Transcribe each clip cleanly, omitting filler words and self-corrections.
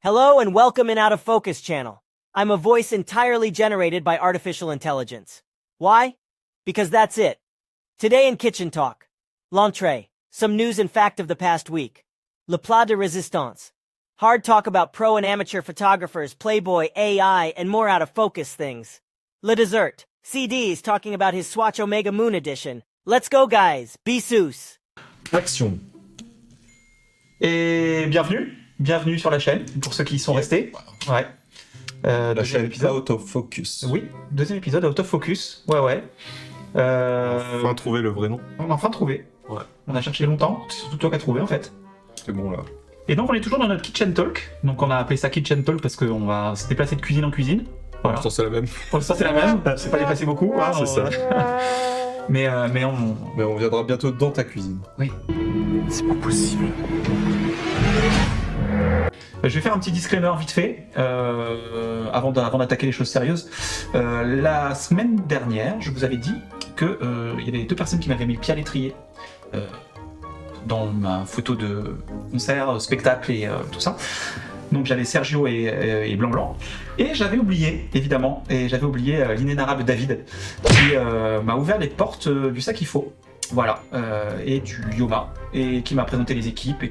Hello and welcome in Out of Focus channel. I'm a voice entirely generated by artificial intelligence. Why? Because that's it. Today in Kitchen Talk. L'entrée. Some news and fact of the past week. Le plat de résistance. Hard talk about pro and amateur photographers, Playboy, AI, and more out of focus things. Le dessert. CD's talking about his Swatch Omega Moon edition. Let's go guys. Bisous. Action. Et bienvenue sur la chaîne, pour ceux qui y sont restés. Ouais. La chaîne épisode Out of Focus. Oui, deuxième épisode Out of Focus. Ouais. Enfin trouver le vrai nom. On a enfin trouvé. Ouais. On a cherché longtemps, c'est surtout toi qui as trouvé en fait. C'est bon là. Et donc on est toujours dans notre Kitchen Talk. Donc on a appelé ça Kitchen Talk parce qu'on va se déplacer de cuisine en cuisine. Voilà. Pour l'instant c'est la même. Pour l'instant c'est la même, c'est pas déplacé beaucoup. Hein, C'est ça. Mais Mais on viendra bientôt dans ta cuisine. Oui. C'est pas possible. Je vais faire un petit disclaimer vite fait, avant d'attaquer les choses sérieuses. La semaine dernière, je vous avais dit que il y avait deux personnes qui m'avaient mis le pied à l'étrier dans ma photo de concert, spectacle et tout ça. Donc j'avais Sergio et Blanc. Et j'avais oublié, évidemment, l'inénarrable David, qui m'a ouvert les portes du sac il faut. Voilà, et du Yoma, et qui m'a présenté les équipes,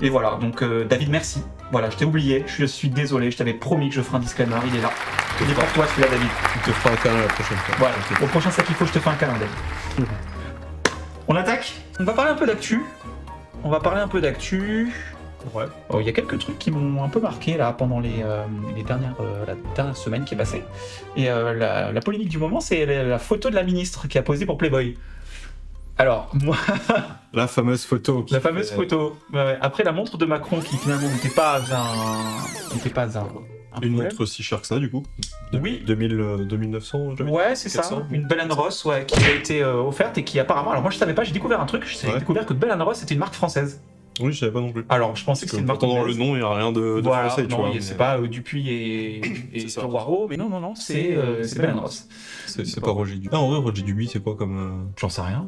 et voilà, donc David, merci. Voilà, je t'ai oublié, je suis désolé, je t'avais promis que je ferais un disclaimer, il est là. Il est pour toi celui-là, David. Tu te feras un câlin la prochaine fois. Voilà, au prochain sac il faut, je te fais un câlin, David. On attaque. On va parler un peu d'actu. Ouais. Oh, il y a quelques trucs qui m'ont un peu marqué là pendant la dernière semaine qui est passée. Et la polémique du moment, c'est la photo de la ministre qui a posé pour Playboy. Alors, moi... La fameuse photo. La fameuse photo. Ouais. Après, la montre de Macron qui finalement n'était pas un Une problème. montre aussi chère que ça du coup. Oui. 2900 Ouais, c'est ça. 400. Une Bell & Ross, ouais, qui a été offerte et qui apparemment... Alors moi, je savais pas, j'ai découvert un truc. J'ai découvert que Bell & Ross c'était une marque française. Oui, je savais pas non plus. Alors, je pensais que c'était une marque Pourtant dans anglaise. le nom, il n'y a rien de Voilà, français, tu non, vois. c'est pas Dupuis et C'est ça. Waro, mais non, c'est Bell & Ross. C'est pas Roger Dubuis. Ah, en vrai, Roger Dubuis, c'est quoi comme. J'en sais rien.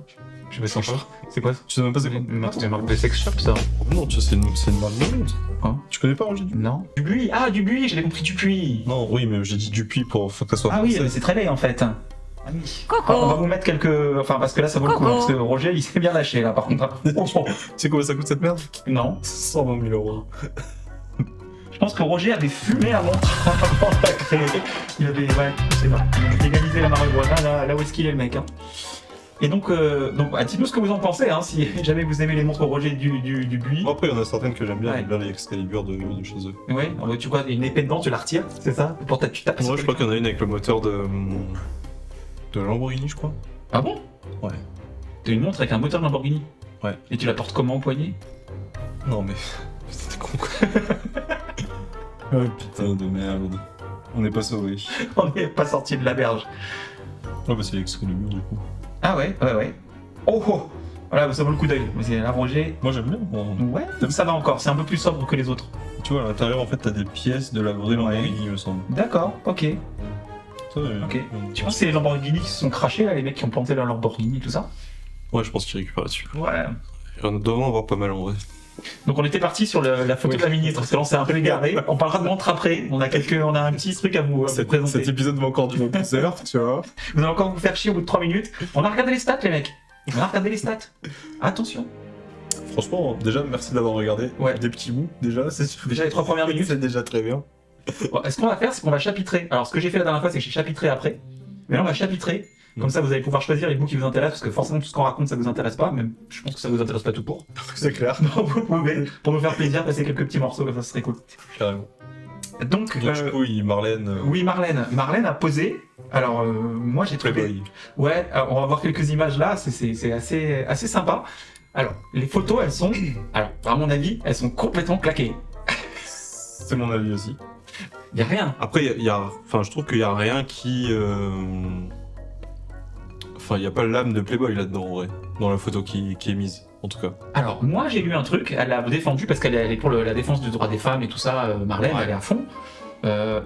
Je sais pas. C'est quoi? Tu sais même pas c'est quoi? C'est une marque de sex shop, ça. Non, tu sais, c'est une marque de monde. Hein? Tu connais pas Roger Dubuis? Non. Dubuis. Ah, Dubuis, j'avais compris Dupuis. Non, oui, mais j'ai dit Dupuis pour que ça soit Ah oui, français. mais c'est très laid en fait. Ah oui. Coco. On va vous mettre quelques... Enfin, parce que là, ça vaut le coup. Coco. Parce que Roger, il s'est bien lâché, là, par contre. Franchement. Tu sais combien ça coûte cette merde? Non. 120 000 euros. Je pense que Roger avait fumé la montre avant de la créer. Il avait... Ouais, c'est vrai. Il a légalisé la marijuana, là où est-ce qu'il est, le mec. Hein. Et donc dites-nous ce que vous en pensez, hein, si jamais vous aimez les montres Roger Dubuis. Bon, après, il y en a certaines que j'aime bien. Ouais. J'aime bien les Excalibur de chez eux. Ouais, tu vois, une épée dedans, tu la retires, c'est ça? Pour tu tapes. Moi, je crois qu'il y en a une avec le moteur de Lamborghini, je crois. Ah bon? Ouais. T'as une montre avec un moteur Lamborghini? Ouais. Et tu la portes comment au poignet? Non, mais. C'était con, quoi. Oh putain de merde. On n'est pas sauvés. On n'est pas sorti de la berge. Ouais, bah, c'est l'Excalibur, du coup. Ah ouais. Oh. Voilà, ça vaut le coup d'œil. Mais c'est la Roger. Moi, j'aime bien. Bon. Ouais, ça va encore, c'est un peu plus sobre que les autres. Tu vois, à l'intérieur, en fait, t'as des pièces de la vraie Lamborghini, il me semble. D'accord, ok. Ça, Ok. Tu penses que c'est les Lamborghini qui se sont crachés, là, les mecs qui ont planté leur Lamborghini et tout ça? Ouais, je pense qu'il récupère là-dessus. Ouais. On doit en avoir pas mal en vrai. Donc on était parti sur la photo de la ministre, parce que là on s'est un peu égaré. On parlera de montre après, on a un petit truc à vous présenter. Cet épisode va encore durer 12 heures, tu vois. Vous allez encore vous faire chier au bout de 3 minutes. On a regardé les stats, les mecs. On a regardé les stats. Attention. Franchement, déjà, merci d'avoir regardé. Ouais. Des petits bouts, déjà. C'est Déjà les 3 premières minutes. C'est déjà très bien. Bon, ce qu'on va faire, c'est qu'on va chapitrer. Alors ce que j'ai fait la dernière fois, c'est que j'ai chapitré après. Mais là on va chapitrer. Comme ça vous allez pouvoir choisir les bouts qui vous intéressent, parce que forcément tout ce qu'on raconte ça vous intéresse pas, même je pense que ça vous intéresse pas tout court. C'est clair. Donc vous pouvez, pour nous faire plaisir, passer quelques petits morceaux, comme ça ce serait cool. Carrément. Donc, Donc, du coup, Marlène. oui, Marlène a posé. Alors, moi j'ai trouvé. Playboy. Ouais, alors, on va voir quelques images là, c'est assez sympa. Alors, les photos, elles sont. Alors, à mon avis, elles sont complètement claquées. C'est mon avis aussi. Y a rien. Après, enfin, je trouve qu'il y a rien qui. Enfin, il n'y a pas l'âme de Playboy là-dedans, en vrai. Dans la photo qui est mise, en tout cas. Alors, moi j'ai lu un truc, elle l'a défendu parce qu'elle est pour la défense du droit des femmes et tout ça, Marlène, Ouais. elle est à fond.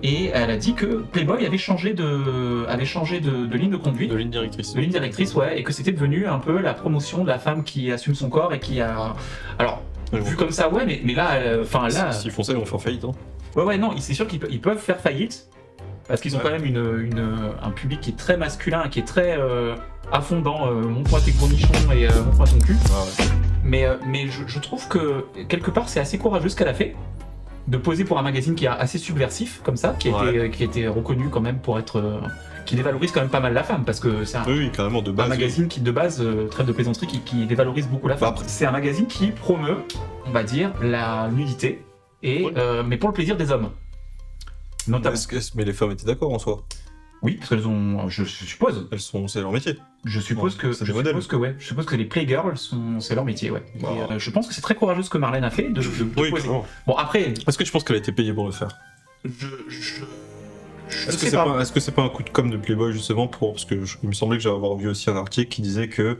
Et elle a dit que Playboy avait changé de ligne de conduite. De ligne directrice. De ligne directrice, ouais, et que c'était devenu un peu la promotion de la femme qui assume son corps et qui a... Alors, Vu comme ça, ouais, mais là, enfin là... S'ils font ça, ils vont faire faillite. Hein. Ouais, non, c'est sûr qu'ils peuvent faire faillite, parce qu'ils ont quand même un public qui est très masculin, qui est très à fond dans montre-moi tes gros nichons et montre-moi ton cul. Ah ouais. Mais je trouve que, quelque part, c'est assez courageux ce qu'elle a fait, de poser pour un magazine qui est assez subversif, comme ça, qui a été reconnu quand même pour être... qui dévalorise quand même pas mal la femme, parce que c'est Oui, carrément, de base. un magazine qui, de base, trêve de plaisanterie, qui dévalorise beaucoup la femme. Après- C'est un magazine qui promeut, on va dire, la nudité, mais pour le plaisir des hommes. Notamment. Mais les femmes étaient d'accord en soi. Oui, parce qu'elles ont, je suppose, C'est leur métier. je suppose Ouais, c'est des modèles. je suppose que les playgirls c'est leur métier, ouais. Bah. Et, je pense que c'est très courageux ce que Marlène a fait de poser. carrément. Bon après, Est-ce que tu penses qu'elle a été payée pour le faire? je Est-ce que sais pas. est-ce que c'est pas un coup de com' de Playboy justement parce que il me semblait que j'avais vu aussi un article qui disait que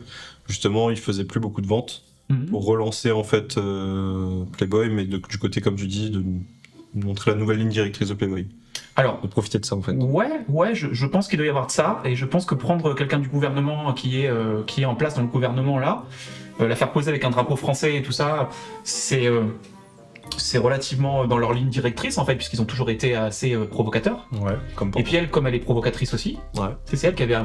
justement il faisait plus beaucoup de ventes Mhm. pour relancer en fait Playboy, mais du côté comme tu dis de montrer la nouvelle ligne directrice de Playboy, Alors, de profiter de ça en fait. ouais, je pense qu'il doit y avoir de ça, et je pense que prendre quelqu'un du gouvernement qui est en place dans le gouvernement là, la faire poser avec un drapeau français et tout ça, c'est relativement dans leur ligne directrice en fait, puisqu'ils ont toujours été assez provocateurs. Ouais, comme Et puis elle, comme elle est provocatrice aussi, Ouais. c'est elle qui avait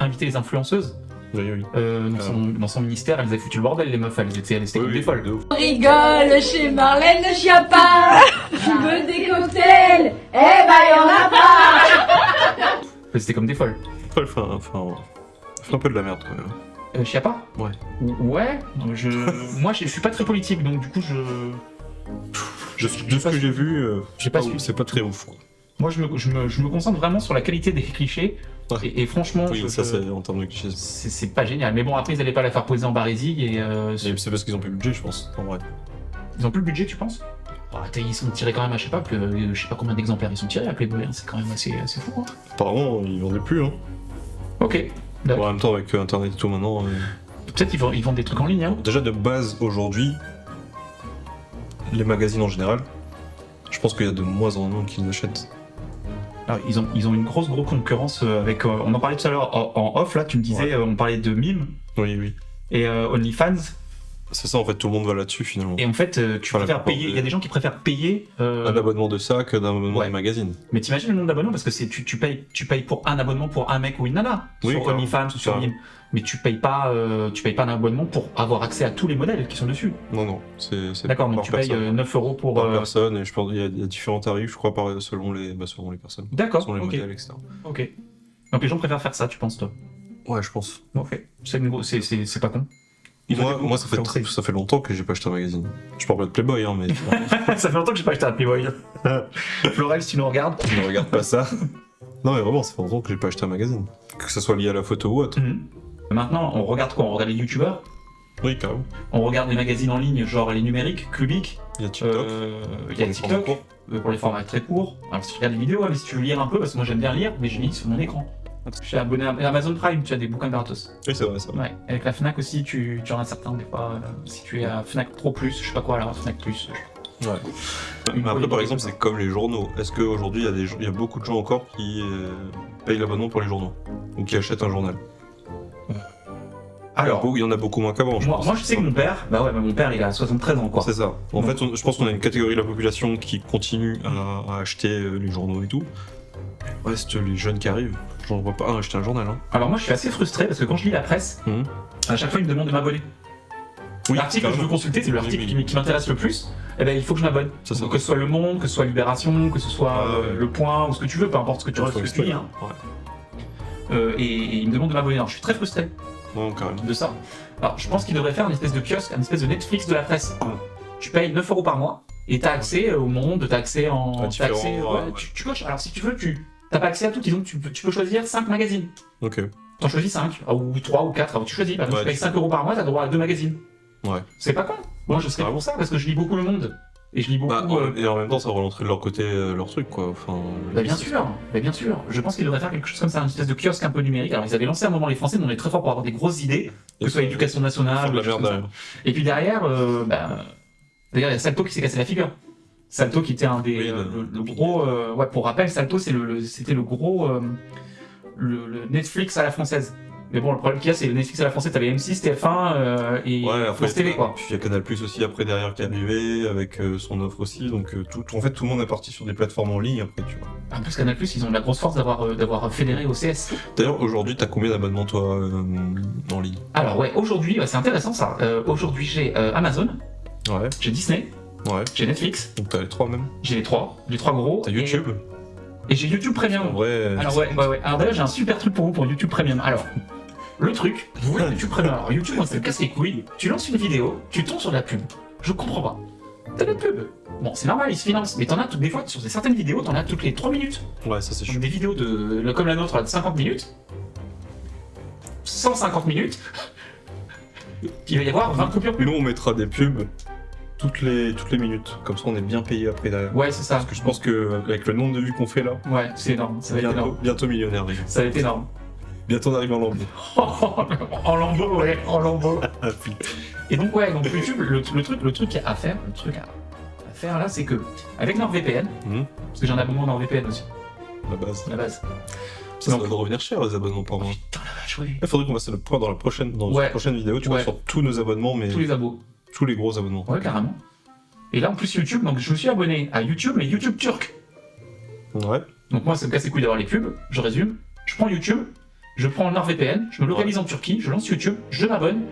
invité les influenceuses Oui. dans son ministère. Elles avaient foutu le bordel, les meufs, elles étaient comme des folles. de ouf. On rigole chez Marlène Schiappa. Tu veux des cocktails? Eh ben y'en a pas. Elles étaient comme des folles. Elle fait un peu de la merde quand même. Schiappa? Ouais. Ouais, moi je suis pas très politique, donc du coup De ce que j'ai vu, j'ai pas suivi. c'est pas très ouf quoi. Moi, je me concentre vraiment sur la qualité des clichés. Ouais. Et franchement, Oui, ça c'est en termes de clichés. c'est pas génial. Mais bon, après, ils allaient pas la faire poser en Barésie et Et c'est parce qu'ils ont plus de budget, je pense, en vrai. ils ont plus le budget, tu penses? Ils sont tirés quand même à je sais pas combien d'exemplaires ils sont tirés à Playboy. Hein. C'est quand même assez fou. Hein. Apparemment, ils vendaient plus, hein. Ok. Bon, en même temps, avec Internet et tout maintenant. Peut-être ils vendent des trucs en ligne. Hein. Déjà, de base, aujourd'hui, les magazines en général, je pense qu'il y a de moins en moins qui les achètent. Alors, ils ont une grosse concurrence avec. On en parlait tout à l'heure en off, là, tu me disais, on parlait de Mime Oui. et OnlyFans. C'est ça, en fait, tout le monde va là-dessus finalement. Et en fait, tu Enfin, préfères payer. Il y a des gens qui préfèrent payer. Un abonnement de ça que d'un abonnement Ouais. des magazines. Mais t'imagines le nombre d'abonnements parce que tu payes pour un abonnement pour un mec ou une nana Oui, sur clairement. OnlyFans ou sur Clairement. Mime. Mais tu payes pas un abonnement pour avoir accès à tous les modèles qui sont dessus. Non, c'est D'accord, donc par tu payes personne. 9 euros pour. Par personne, et je pense qu'il y a différents tarifs, je crois, selon les personnes. D'accord, Selon les ok. modèles, etc. Ok. Donc les gens préfèrent faire ça, tu penses toi? Ouais, je pense. Ok. C'est pas con. Moi, ça fait longtemps que j'ai pas acheté un magazine. Je parle pas de Playboy, hein, mais Ça fait longtemps que j'ai pas acheté un Playboy. Florel, si tu nous regardes. ne regarde pas ça. Non, mais vraiment, ça fait longtemps que j'ai pas acheté un magazine. Que ça soit lié à la photo ou autre. Maintenant, on regarde quoi? On regarde les youtubeurs, Oui, carrément. on regarde les magazines en ligne, genre les numériques, Clubic, Il y a TikTok. il y a Pour les TikTok, formats courts. pour les formats très courts. Alors si tu regardes les vidéos, mais si tu veux lire un peu, parce que moi j'aime bien lire, mais je lis sur mon écran. Je suis abonné à Amazon Prime, tu as des bouquins gratos. Oui, c'est vrai, ça. Ouais, avec la Fnac aussi, tu en as certains des fois. Si tu es à Fnac Pro Plus, je sais pas quoi, alors Fnac Plus. Ouais. Mais après, par exemple, c'est comme les journaux. Est-ce qu'aujourd'hui, il y a beaucoup de gens encore qui payent l'abonnement pour les journaux? Ou qui achètent un journal? Alors, Il y en a beaucoup moins qu'avant, je pense. moi je sais que mon père, mon père il a 73 ans quoi. C'est ça. En Donc- fait, je pense qu'on a une catégorie de la population qui continue à acheter les journaux et tout. Reste les jeunes qui arrivent. J'en vois pas un acheter un journal. Hein. Alors moi je suis assez frustré parce que quand je lis la presse, Mhm. à chaque fois ils me demandent de m'abonner. L'article que je veux consulter, c'est l'article qui m'intéresse le plus, et ben il faut que je m'abonne. Ça, c'est Donc, que ce soit Le Monde, que ce soit Libération, que ce soit Ouais. Le Point, ou ce que tu veux, peu importe ce que tu lis. Hein. Et ils me demandent de m'abonner. Alors je suis très frustré Non, carrément. de ça. Alors je pense qu'ils devraient faire une espèce de kiosque, une espèce de Netflix de la presse. Tu payes 9 euros par mois, et t'as accès au Monde, t'as accès en... À différents, t'as accès, ouais. tu coches. Alors si tu veux, t'as pas accès à tout, disons que tu peux choisir 5 magazines. Ok. T'en choisis 5, ou 3 ou 4, tu choisis. Par exemple, Ouais, tu payes tu 5 euros par mois, t'as droit à 2 magazines. Ouais. C'est pas con. Moi, je serais pour ça, parce que je lis beaucoup Le Monde. Et je lis beaucoup... Et en même temps, ça relancerait de leur côté leur truc, quoi. Enfin, bien sûr. Je pense qu'ils devraient faire quelque chose comme ça, une espèce de kiosque un peu numérique. Alors, ils avaient lancé à un moment les Français, mais on est très fort pour avoir des grosses idées, que ce soit l'éducation nationale, de la des choses merde comme ça. derrière. Et puis derrière, d'ailleurs, il y a Salto qui s'est cassé la figure. Salto qui était un des... Oui, le gros... pour rappel, Salto, c'était le gros... le Netflix à la française. Mais bon, le problème qu'il y a, c'est le Netflix à la française, t'avais M6, TF1 et Ouais, après, France TV, quoi. Puis il y a Canal Plus aussi après derrière qui est arrivé avec son offre aussi. Donc en fait, tout le monde est parti sur des plateformes en ligne après, tu vois. En plus, Canal+, ils ont la grosse force d'avoir fédéré OCS. D'ailleurs, aujourd'hui, t'as combien d'abonnements toi en ligne? Alors ouais, aujourd'hui, c'est intéressant ça. Aujourd'hui, j'ai Amazon, Ouais, j'ai Disney, ouais. j'ai Netflix, Donc t'as les 3 même. j'ai les trois gros. T'as YouTube. Et j'ai YouTube En Premium. vrai. Alors ouais. Alors d'ailleurs, j'ai un super truc pour vous pour YouTube Premium. Alors, le truc, vous voulez YouTube Premium. Alors YouTube, moi, ça me casse les couilles. Tu lances une vidéo, tu tombes sur de la pub. Je comprends pas. T'as de la pub. Bon, c'est normal, ils se financent. Mais t'en as des fois, sur certaines vidéos, t'en as toutes les 3 minutes. Ouais, ça c'est Donc chiant. des vidéos comme la nôtre, là, de 50 minutes. 150 minutes. Il va y avoir 20 coupures pub. Nous, on mettra des pubs toutes les minutes. Comme ça, on est bien payé après derrière. Ouais, c'est ça. Parce que je pense que avec le nombre de vues qu'on fait là, Ouais, c'est énorme. Ça va être énorme. bientôt millionnaire, les gars. Ça va être énorme. Bientôt on arrive en lambeau. En lambeau, ouais, en lambeau. Ah putain. Et donc ouais, donc YouTube, le truc à faire là, c'est que avec NordVPN, parce que j'ai un abonnement NordVPN aussi, La base. à la base. Ça Donc- va nous revenir cher les abonnements par mois. Putain la vache, ouais. Il faudrait qu'on fasse le point dans la prochaine vidéo, tu vois, Ouais. sur tous nos abonnements, mais Tous les abos. tous les gros abonnements. Ouais, carrément. Et là en plus YouTube, donc je me suis abonné à YouTube, mais YouTube turc. Ouais. Donc moi ça me casse les couilles d'avoir les pubs, je résume. Je prends YouTube, je prends NordVPN, je me localise en Turquie, je lance YouTube, je m'abonne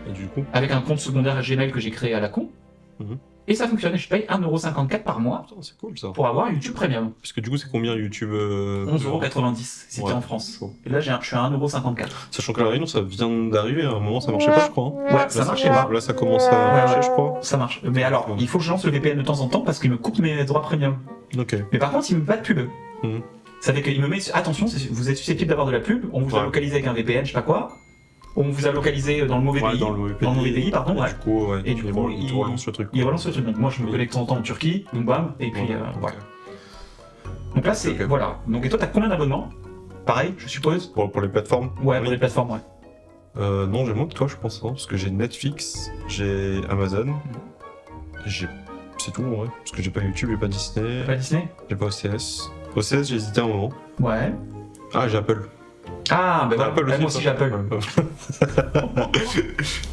Et du coup, avec un compte secondaire Gmail que j'ai créé à la con. Mhm. Et ça fonctionne, et je paye 1,54€ par mois putain, c'est cool ça. pour avoir YouTube Premium. Parce que du coup, c'est combien YouTube 11,90€ si Ouais. t'es en France. Chaud. Et là je suis à 1,54€. Sachant que la Réunion, ça vient d'arriver, à un moment ça marchait pas, je crois. Hein. Ouais, ça marchait pas. Là, ça commence à Ouais, marcher, ouais. je crois. Ça marche. Mais alors, il faut que je lance le VPN de temps en temps parce qu'il me coupe mes droits premium. Ok. Mais par contre, il me met pas de pub. Mhm. Ça fait qu'il me met attention, vous êtes susceptible d'avoir de la pub, on vous a Ouais. localisé avec un VPN, je sais pas quoi. On vous a localisé dans le mauvais Ouais, pays. dans le mauvais pays, pardon, Et ouais. du coup, ouais. Et du coup, il relance le truc. Il relance le truc. Donc moi, je me connecte de temps en temps en Turquie, donc bam, et puis Ouais, voilà. ok. Donc là, c'est Ok. voilà. Donc et toi, t'as combien d'abonnements? Pareil, je suppose. Pour les plateformes Ouais, Oui. pour les plateformes, ouais. Non, j'ai moins que toi, je pense, hein, parce que j'ai Netflix, j'ai Amazon, c'est tout en vrai, parce que j'ai pas YouTube, j'ai pas Disney, Pas Disney? j'ai pas OCS. OCS, j'ai hésité un moment. Ouais. Ah, j'ai Apple. Ah, ben T'as voilà. Moi aussi, j'ai Apple.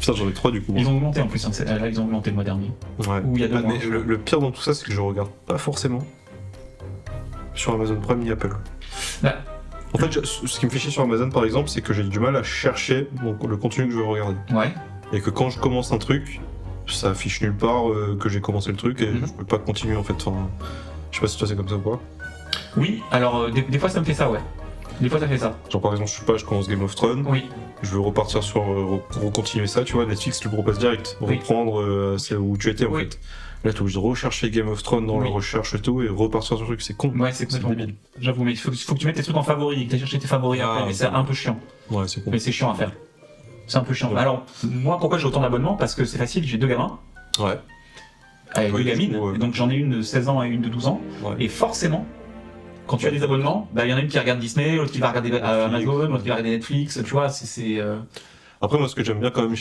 Putain, j'en ai 3 du coup. Ils ont augmenté en plus. Hein, là, ils ont augmenté le mois dernier. Ouais. Ou il y a 2 mois. Mais le pire dans tout ça, c'est que je regarde pas forcément sur Amazon Prime ni Apple. Bah. En fait, ce qui me fait chier sur Amazon par exemple, c'est que j'ai du mal à chercher le contenu que je veux regarder. Ouais. Et que quand je commence un truc, ça affiche nulle part que j'ai commencé le truc et Mhm. je peux pas continuer en fait. Enfin, je sais pas si toi c'est comme ça ou pas. Oui, alors des fois ça me fait ça, ouais. Des fois ça fait ça. Genre par exemple, je sais pas, je commence Game of Thrones, Oui. je veux repartir sur recontinuer ça, tu vois, Netflix te le propose direct, Oui. reprendre c'est où tu étais en Oui. fait. Là, t'es obligé de rechercher Game of Thrones dans Oui. la recherche et tout et repartir sur le truc, c'est con. Ouais, c'est complètement débile. J'avoue, mais il faut que tu mettes tes trucs en favoris et que tu cherché tes favoris Ah, après, mais c'est un peu chiant. Ouais, c'est con. Mais c'est chiant à faire. C'est un peu chiant. Ouais. Alors, moi, pourquoi j'ai autant d'abonnements? Parce que c'est facile, j'ai 2 gamins, Ouais. avec Oui, 2 gamines, du coup, ouais. et donc j'en ai une de 16 ans et une de 12 ans, Ouais. et forcément, quand tu as des abonnements, bah il y en a une qui regarde Disney, l'autre qui va regarder Amazon, l'autre qui va regarder Netflix, tu vois, c'est Après, moi, ce que j'aime bien quand même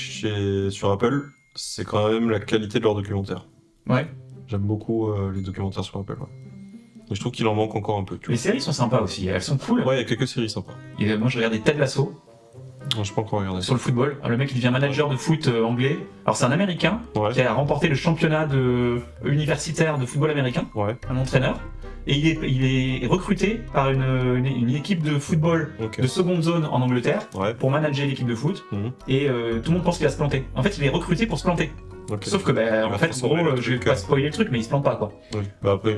sur Apple, c'est quand même la qualité de leurs documentaires. Ouais. J'aime beaucoup les documentaires sur Apple. Ouais. Et je trouve qu'il en manque encore un peu. Tu Les séries sont sympas aussi, elles sont cool. vois. Ouais, il y a quelques séries sympas. Et, moi, je regardais Ted Lasso, Non, je peux encore regarder. sur le football. Alors, le mec, il devient manager de foot anglais. Alors, c'est un Américain Ouais. qui a remporté le championnat universitaire de football américain, Ouais. un entraîneur. Et il est recruté par une équipe de football Ok. de seconde zone en Angleterre Ouais. pour manager l'équipe de foot. Mhm. Et tout le monde pense qu'il va se planter. En fait, il est recruté pour se planter. Ok. Sauf que, va en fait, en transformer gros, le je vais truc, pas spoiler le truc, mais il se plante pas, quoi. Oui. Bah après,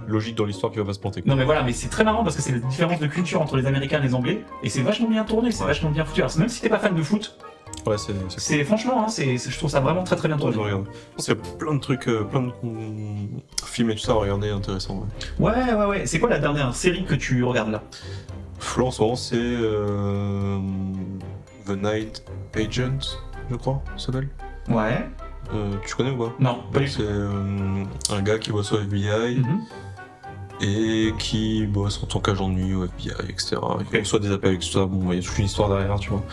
logique dans l'histoire qu'il va pas se planter. Non, mais voilà, mais c'est très marrant parce que c'est la différence de culture entre les Américains et les Anglais. Et c'est vachement bien tourné, c'est Ouais. vachement bien foutu. Alors, même si t'es pas fan de foot, Ouais, c'est cool. c'est franchement, hein, je trouve ça vraiment très très bien Ouais, tourné. je regarde. Je pense qu'il y a plein de trucs, plein de films et tout ça à regarder intéressant. Ouais. Ouais. C'est quoi la dernière série que tu regardes là? Là, en ce moment, c'est The Night Agent, je crois, ça s'appelle. Ouais. Tu connais ou pas? Non, pas du tout. C'est un gars qui bosse au FBI Mhm. et qui bosse en tant qu'agent de nuit au FBI, etc. Il reçoit des appels, etc. Bon, il y a toute une histoire derrière, tu vois.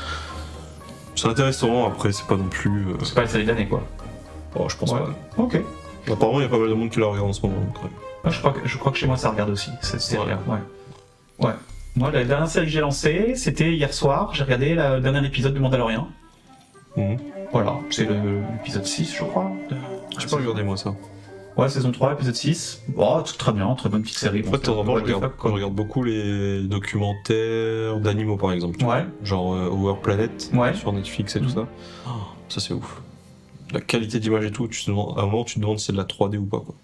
C'est intéressant, après, c'est pas non plus. C'est pas la série de l'année, quoi. Oh, je pense Ouais. pas. Ok. Apparemment, il y a pas mal de monde qui la regarde en ce moment. Donc, ouais. Je crois que chez moi ça regarde aussi, cette série-là. Ouais. Moi, la dernière série que j'ai lancée, c'était hier soir. J'ai regardé le dernier épisode du Mandalorian. Mhm. Voilà, c'est l'épisode 6, je crois. J'ai pas regardé moi ça. Ouais, saison 3, épisode 6. Oh, très bien, très bonne petite série. En fait, de temps en temps, je regarde beaucoup les documentaires d'animaux par exemple. tu vois. Ouais, Genre Our Planet Ouais. sur Netflix et tout Mhm. ça. Oh, ça c'est ouf. La qualité d'image et tout, à un moment tu te demandes si c'est de la 3D ou pas quoi.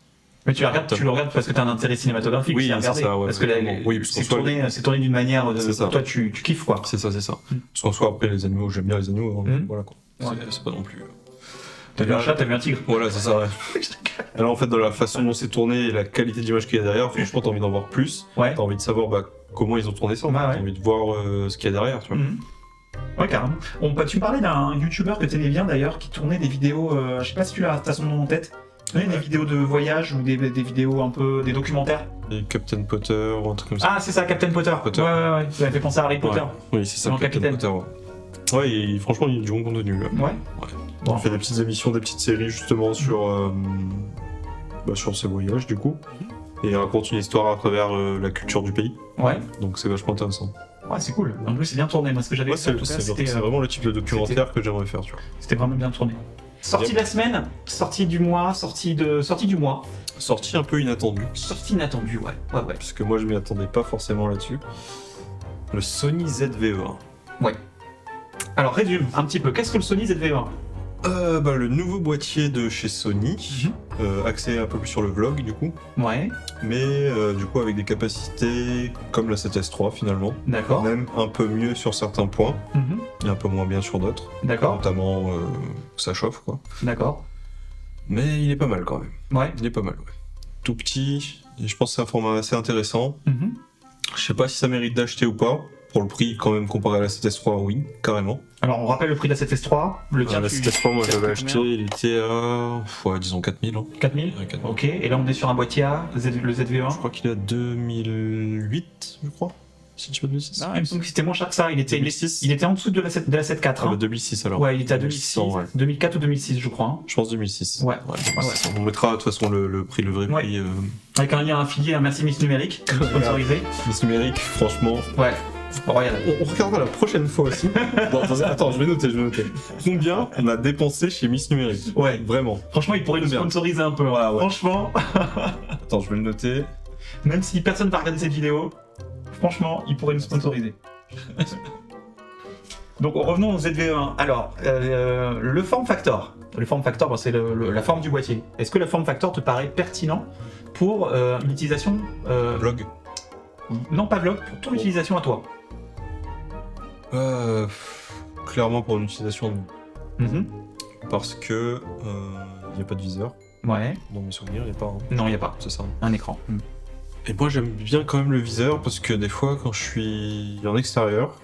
mais tu le regardes parce que t'as un intérêt cinématographique. Oui, c'est à c'est regarder. ça, ouais, parce que exactement. Oui, parce qu'en c'est tourné d'une manière. C'est ça. Toi, tu kiffes quoi. C'est ça. Mhm. Parce qu'en soi après les animaux, j'aime bien les animaux, hein, Mhm. voilà quoi. Ouais. C'est pas non plus. T'as vu un chat, t'as vu un tigre. Voilà, c'est ça, ouais. Alors en fait, dans la façon dont c'est tourné et la qualité d'image qu'il y a derrière, franchement, t'as envie d'en voir plus. Ouais. T'as envie de savoir comment ils ont tourné ça. Ouais, T'as ouais. envie de voir ce qu'il y a derrière, tu vois. Mhm. Ouais, carrément. Tu me parlais d'un youtubeur que t'aimais bien d'ailleurs, qui tournait des vidéos, je sais pas si tu as son nom en tête, qui tournait des vidéos de voyage ou des vidéos un peu, des documentaires. Et Captain Potter ou un truc comme ça. Ah, c'est ça, Captain Potter. Potter. Ouais. Ça m'a fait penser à Harry Potter. Oui, c'est ça, Non, Captain Capitaine. Potter. Ouais, et franchement, il y a du bon contenu. Là. Ouais. On fait des petites émissions, des petites séries justement sur ses voyages du coup. Et il raconte une histoire à travers la culture du pays. Ouais. Donc c'est vachement intéressant. Ouais, c'est cool. En plus, c'est bien tourné. Moi, ce que j'avais Moi, fait, en c'est tout cas, c'est vraiment le type de documentaire que j'aimerais faire, tu vois. c'était vraiment bien tourné. Sortie de la semaine, sortie du mois, sortie du mois. Sortie un peu inattendue. Sortie inattendue, ouais. Parce que moi, je m'y attendais pas forcément là-dessus. Le Sony ZV-E1. Alors, résume un petit peu. Qu'est-ce que le Sony ZV-E1? Le nouveau boîtier de chez Sony, axé un peu plus sur le vlog du coup, Ouais, mais du coup avec des capacités comme la 7S3 finalement, d'accord. même un peu mieux sur certains points Mhm. et un peu moins bien sur d'autres, D'accord, notamment ça chauffe quoi. d'accord. Mais il est pas mal quand même, Ouais. il est pas mal ouais. Tout petit, et je pense que c'est un format assez intéressant. Mhm. Je sais pas si ça mérite d'acheter ou pas, pour le prix quand même comparé à la 7S3 oui, carrément. Alors, on rappelle le prix de la 7S3. Le tien, La 7S3 moi j'avais acheté, il était à, disons 4000 hein. 4000. Ouais, 4000. Ok, et là on est sur un boîtier A, le ZV1. Je crois qu'il est à 2008, je crois. Si tu veux 2006. Ah, il me semble que c'était moins cher que ça. Il était 2006. il était en dessous de la 7.4. Ah, hein. 2006 alors. Ouais, il était à 2006, 2100, ouais. 2004 ou 2006, je crois. Hein. Je pense 2006. Ouais. 2006. On mettra de toute façon le vrai Ouais. prix. Avec un lien affilié à Merci Miss Numérique, sponsorisé. Miss Numérique, franchement. Ouais. Royal. On regardera la prochaine fois aussi. Bon, attends, je vais noter. Combien on a dépensé chez Miss Numérique? Ouais. Vraiment. Franchement, il pourrait nous Bien. sponsoriser un peu. Ouais. Franchement, Attends, je vais le noter. même si personne va regarder cette vidéo, franchement, il pourrait nous sponsoriser. Donc revenons au ZV1. Alors, le form factor. Le form factor, c'est la forme du boîtier. Est-ce que le form factor te paraît pertinent pour une utilisation Vlog. Non, pas vlog, pour ton utilisation à toi. Clairement pour une utilisation Mhm. parce que il n'y a pas de viseur. Ouais. Dans mes souvenirs, il n'y a pas. Hein. Non, il n'y a pas. C'est ça. Un écran. Et moi j'aime bien quand même le viseur parce que des fois quand je suis en extérieur,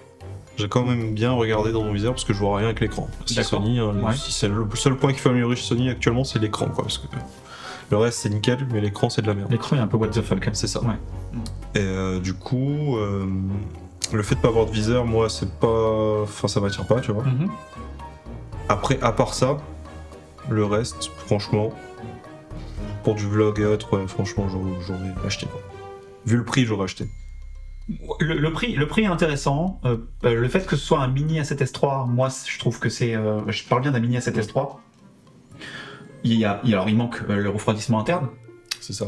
j'ai quand même bien regardé dans mon viseur parce que je vois rien avec l'écran. C'est D'accord. Sony, hein, Ouais. si c'est le seul point qu'il faut améliorer chez Sony actuellement c'est l'écran quoi, parce que le reste c'est nickel mais l'écran c'est de la merde. L'écran est un peu what the fuck. C'est ça. Ouais. Et du coup, le fait de pas avoir de viseur, moi c'est pas... Enfin ça m'attire pas tu vois. Mhm. Après à part ça, le reste franchement, pour du vlog et autres, ouais, franchement j'aurais acheté quoi. Vu le prix j'aurais acheté. Le prix est intéressant. Le fait que ce soit un mini A7S3, moi je trouve que c'est. Je parle bien d'un mini A7S3. Alors il manque le refroidissement interne, C'est ça.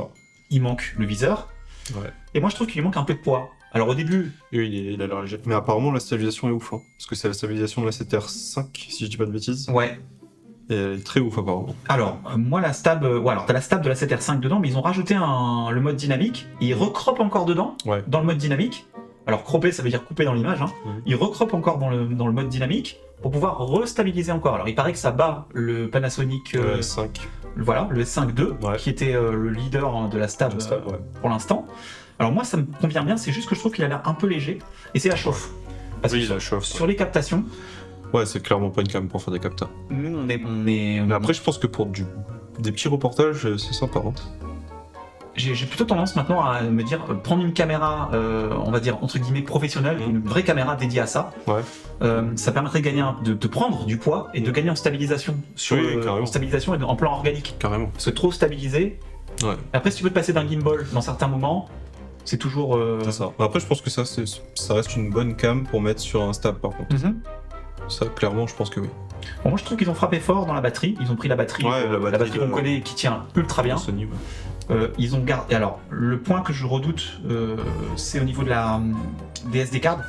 il manque le viseur, Ouais. et moi je trouve qu'il manque un peu de poids. Alors au début, Et oui, il a l'air léger. Mais apparemment, la stabilisation est ouf. Hein, parce que c'est la stabilisation de la 7R5, si je dis pas de bêtises. ouais. Et elle est très ouf, apparemment. Alors moi la stab, alors t'as la stab de la 7R5 dedans, mais ils ont rajouté le mode dynamique. Ils recropent encore dedans, Ouais. dans le mode dynamique. Alors cropper, ça veut dire couper dans l'image. Hein. Mhm. Ils recropent encore dans le mode dynamique pour pouvoir restabiliser encore. Alors il paraît que ça bat le Panasonic. 5. Voilà, le S5 II, Ouais. qui était le leader de la stab, Ouais. pour l'instant. Alors moi, ça me convient bien, c'est juste que je trouve qu'il a l'air un peu léger, et c'est la chauffe. Parce Oui, que la chauffe. sur les captations, Ouais, c'est clairement pas une cam pour faire des captas. nous, on est... Mais après, je pense que pour des petits reportages, c'est sympa. Hein. J'ai plutôt tendance maintenant à me dire, prendre une caméra, on va dire, entre guillemets, professionnelle, une vraie caméra dédiée à ça, Ouais. ça permettrait de, de prendre du poids et de gagner en stabilisation, Oui, carrément. en stabilisation et en plan organique. Carrément. Parce que trop stabilisé, Ouais. après si tu veux te passer d'un gimbal dans certains moments, C'est toujours. C'est ça. Après, je pense que ça reste une bonne cam pour mettre sur Insta, par contre. Mhm. Ça, clairement, je pense que oui. Bon, moi je trouve qu'ils ont frappé fort dans la batterie. Ils ont pris la batterie, Ouais, la batterie qu'on de- connaît et qui tient ultra bien. Sony, Ils ont gardé. Alors, le point que je redoute, c'est au niveau de des SD cards.